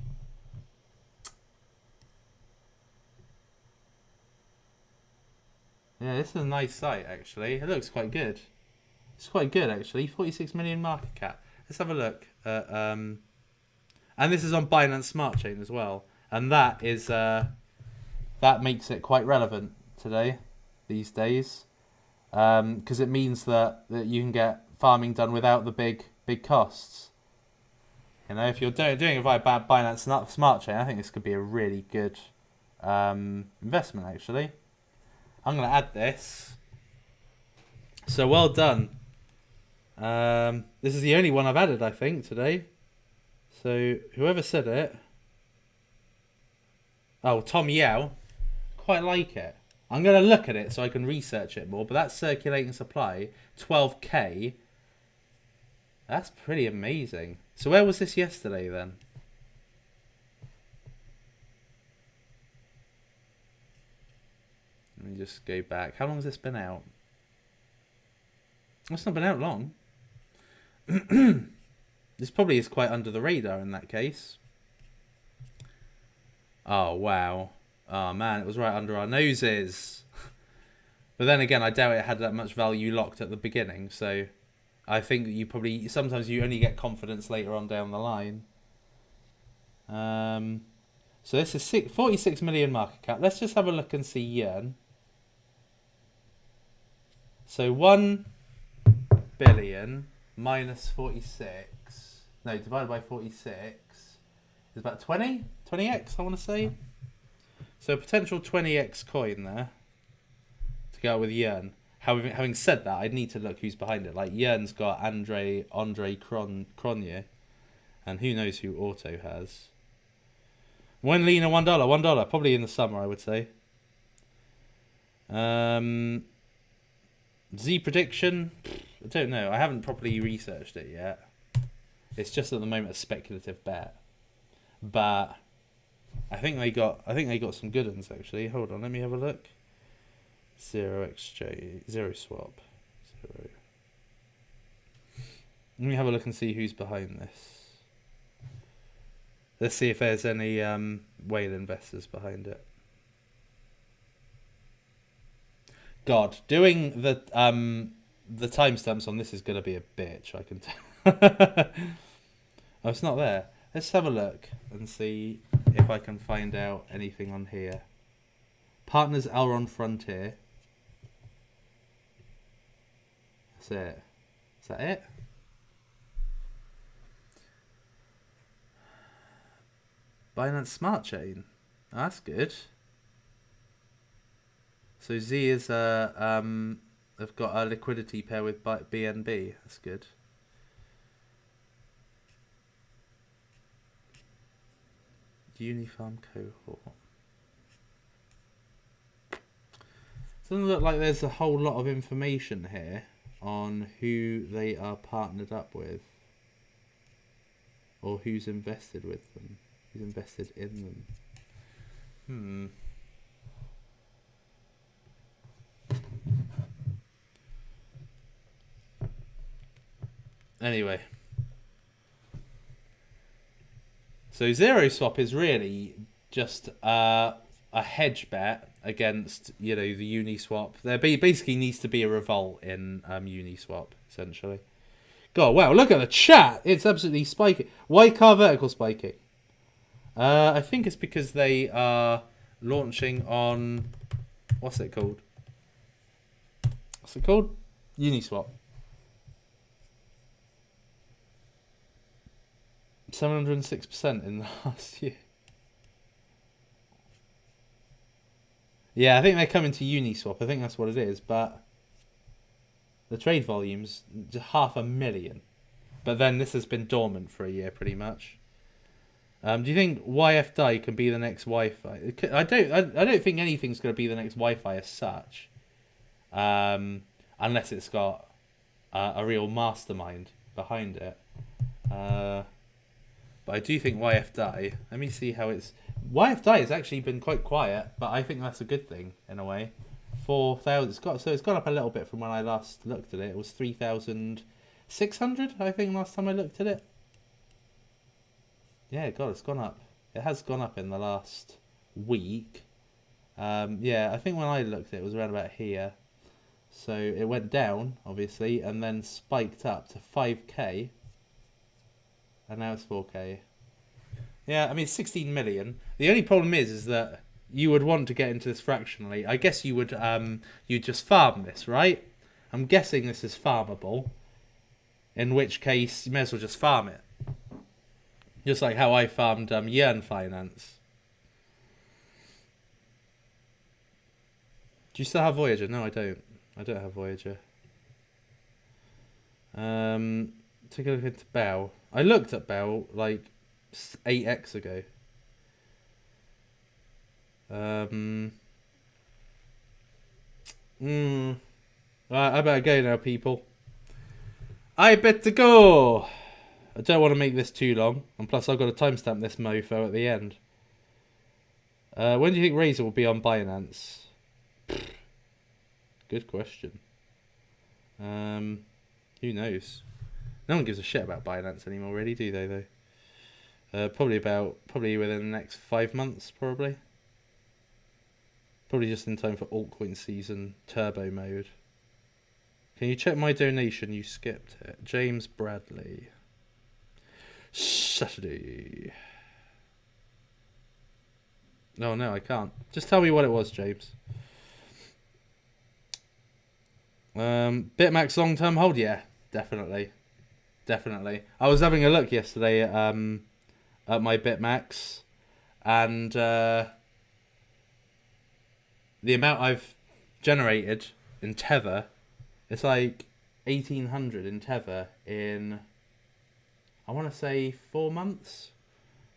[SPEAKER 1] Yeah, this is a nice site, actually. It looks quite good. It's quite good, actually. 46 million market cap. Let's have a look. And this is on Binance Smart Chain as well. And that is that makes it quite relevant today, these days. Because it means that you can get farming done without the big costs. You know, if you're doing it via Binance Smart Chain, I think this could be a really good investment, actually. I'm going to add this. So well done. This is the only one I've added, I think, today. So whoever said it. Oh, Tom Yao. Quite like it. I'm going to look at it so I can research it more. But that circulating supply, 12k. That's pretty amazing. So where was this yesterday then? Let me just go back. How long has this been out? It's not been out long. This probably is quite under the radar in that case. Oh, wow. Oh, man, it was right under our noses. But then again, I doubt it had that much value locked at the beginning. So I think that you probably... Sometimes you only get confidence later on down the line. So this is 46 million market cap. Let's just have a look and see yen. So 1 billion minus 46, no, divided by 46 is about 20? 20x, I want to say. So potential 20x coin there to go with yen. Having said that, I'd need to look who's behind it. Like yen's got Andre Cronje, and who knows who Auto has. When Lena $1, probably in the summer, I would say. Z prediction, I don't know. I haven't properly researched it yet. It's just at the moment a speculative bet, but I think they got some good ones actually. Hold on, let me have a look. Zero exchange, zero swap, zero. Let me have a look and see who's behind this. Let's see if there's any whale investors behind it. God, doing the timestamps on this is gonna be a bitch. I can tell. Oh, it's not there. Let's have a look and see if I can find out anything on here. Partners Elron Frontier. That's it. Is that it? Binance Smart Chain. Oh, that's good. So Z is have got a liquidity pair with BNB. That's good. Unifarm cohort. Doesn't look like there's a whole lot of information here on who they are partnered up with, or who's invested with them, who's invested in them. Anyway, so zero swap is really just a hedge bet against, you know, the Uniswap. There basically needs to be a revolt in Uniswap, essentially. God, wow, look at the chat. It's absolutely spiking. Why car vertical spiking? I think it's because they are launching on, what's it called? What's it called? Uniswap. 706% in the last year. Yeah, I think they're coming to Uniswap. I think that's what it is. But the trade volume's just 500,000. But then this has been dormant for a year, pretty much. Do you think YFDI can be the next Wi-Fi? I don't think anything's going to be the next Wi-Fi as such, unless it's got a real mastermind behind it. But I do think YFDI. Let me see how it's. YFDI has actually been quite quiet, but I think that's a good thing in a way. 4,000. It's gone up a little bit from when I last looked at it. It was 3,600, I think, last time I looked at it. Yeah, God, it's gone up. It has gone up in the last week. Yeah, I think when I looked at it, it was around about here. So it went down, obviously, and then spiked up to 5k. And now it's 4k. Yeah, I mean, 16 million. The only problem is that you would want to get into this fractionally. I guess you would you'd just farm this, right? I'm guessing this is farmable. In which case, you may as well just farm it. Just like how I farmed Yearn Finance. Do you still have Voyager? No, I don't. I don't have Voyager. Take a look into Bell. I looked at Bell like 8x ago. Right, I better go now, people. I better go. I don't want to make this too long, and plus I've got to timestamp this mofo at the end. When do you think Razor will be on Binance? Good question. Who knows? No one gives a shit about Binance anymore, really, do they? Though. Probably within the next 5 months, probably. Probably just in time for altcoin season turbo mode. Can you check my donation? You skipped it. James Bradley. Saturday. No, I can't. Just tell me what it was, James. Bitmax long-term hold? Yeah, definitely. I was having a look yesterday at my Bitmax, and the amount I've generated in Tether, it's like 1,800 in Tether in, I want to say 4 months,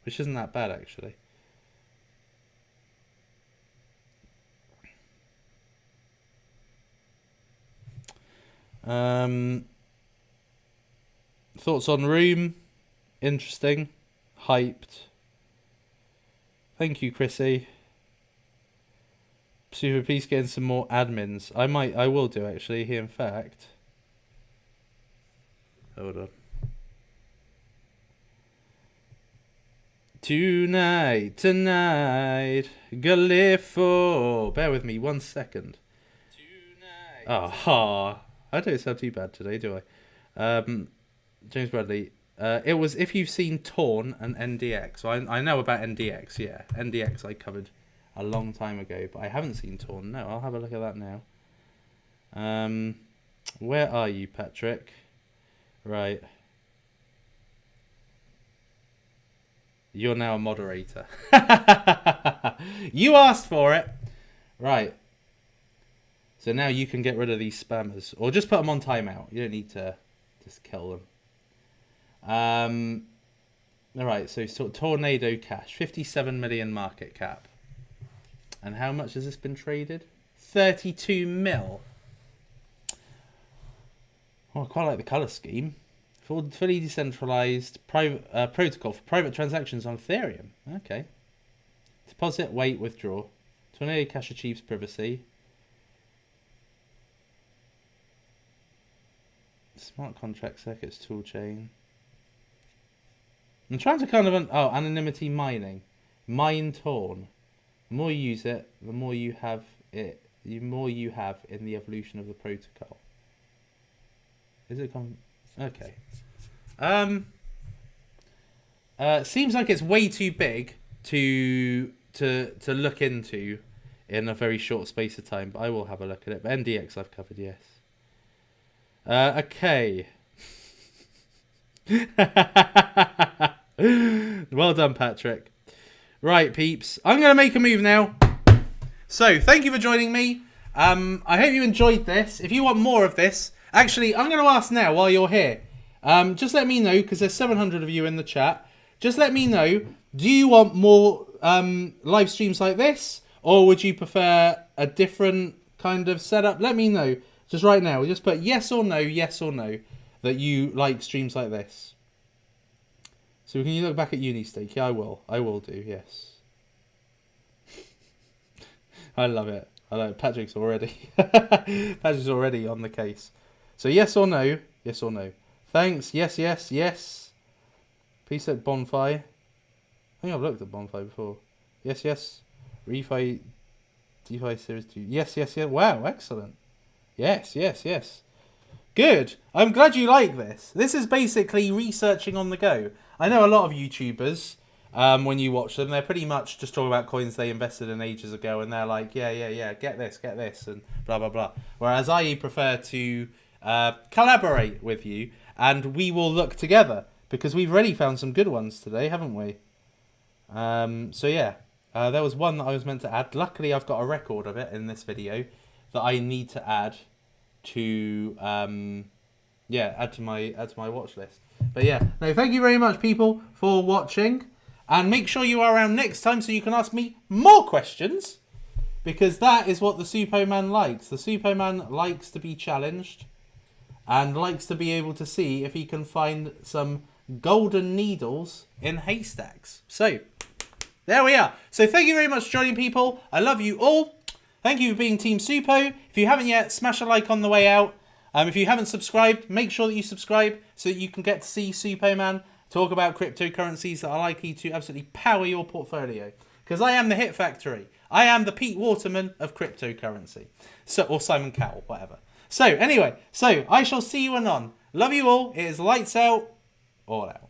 [SPEAKER 1] which isn't that bad actually. Thoughts on Room? Interesting. Hyped. Thank you, Chrissy. Super, please get in some more admins. I will do actually. Here, in fact. Hold on. Tonight, Galifo. Bear with me 1 second. I don't sound too bad today, do I? James Bradley. It was if you've seen Torn and NDX. So I know about NDX, yeah. NDX I covered a long time ago, but I haven't seen Torn. No, I'll have a look at that now. Where are you, Patrick? Right. You're now a moderator. You asked for it. Right. So now you can get rid of these spammers. Or just put them on timeout. You don't need to just kill them. Alright, so Tornado Cash. 57 million market cap. And how much has this been traded? 32 mil. Oh, I quite like the colour scheme. Fully decentralized private protocol for private transactions on Ethereum. Okay. Deposit, wait, withdraw. Tornado Cash achieves privacy. Smart contract circuits toolchain. I'm trying to kind of anonymity mining. Mine Torn. The more you use it, the more you have it. The more you have in the evolution of the protocol. Is it okay? Seems like it's way too big to look into in a very short space of time, but I will have a look at it. But NDX I've covered, yes. Okay. Well done, Patrick. Right, peeps. I'm going to make a move now. So, thank you for joining me. I hope you enjoyed this. If you want more of this, actually, I'm going to ask now while you're here. Just let me know, because there's 700 of you in the chat. Just let me know, do you want more live streams like this? Or would you prefer a different kind of setup? Let me know. Just right now. Just put yes or no, that you like streams like this. So can you look back at Unistake? Yeah, I will. I will do, yes. I love it. I love it. Patrick's already on the case. So yes or no? Yes or no? Thanks. Yes, yes, yes. Peace at Bonfire. I think I've looked at Bonfire before. Yes, yes. Refi DeFi Series 2. Yes, yes, yes. Wow, excellent. Yes, yes, yes. Good. I'm glad you like this. This is basically researching on the go. I know a lot of YouTubers, when you watch them, they're pretty much just talking about coins they invested in ages ago, and they're like, yeah, get this, and blah, blah, blah. Whereas I prefer to collaborate with you, and we will look together, because we've already found some good ones today, haven't we? So yeah, there was one that I was meant to add. Luckily, I've got a record of it in this video that I need to add to add to my watch list. But yeah, no, thank you very much, people, for watching, and make sure you are around next time so you can ask me more questions, because that is what the Suppoman likes. The Suppoman likes to be challenged and likes to be able to see if he can find some golden needles in haystacks. So there we are. So thank you very much for joining, people. I love you all. Thank you for being Team Suppo. If you haven't yet, smash a like on the way out. If you haven't subscribed, make sure that you subscribe so that you can get to see Suppoman talk about cryptocurrencies that are likely to absolutely power your portfolio. Because I am the hit factory. I am the Pete Waterman of cryptocurrency. Or Simon Cowell, whatever. So anyway, I shall see you anon. Love you all. It is lights out, all out.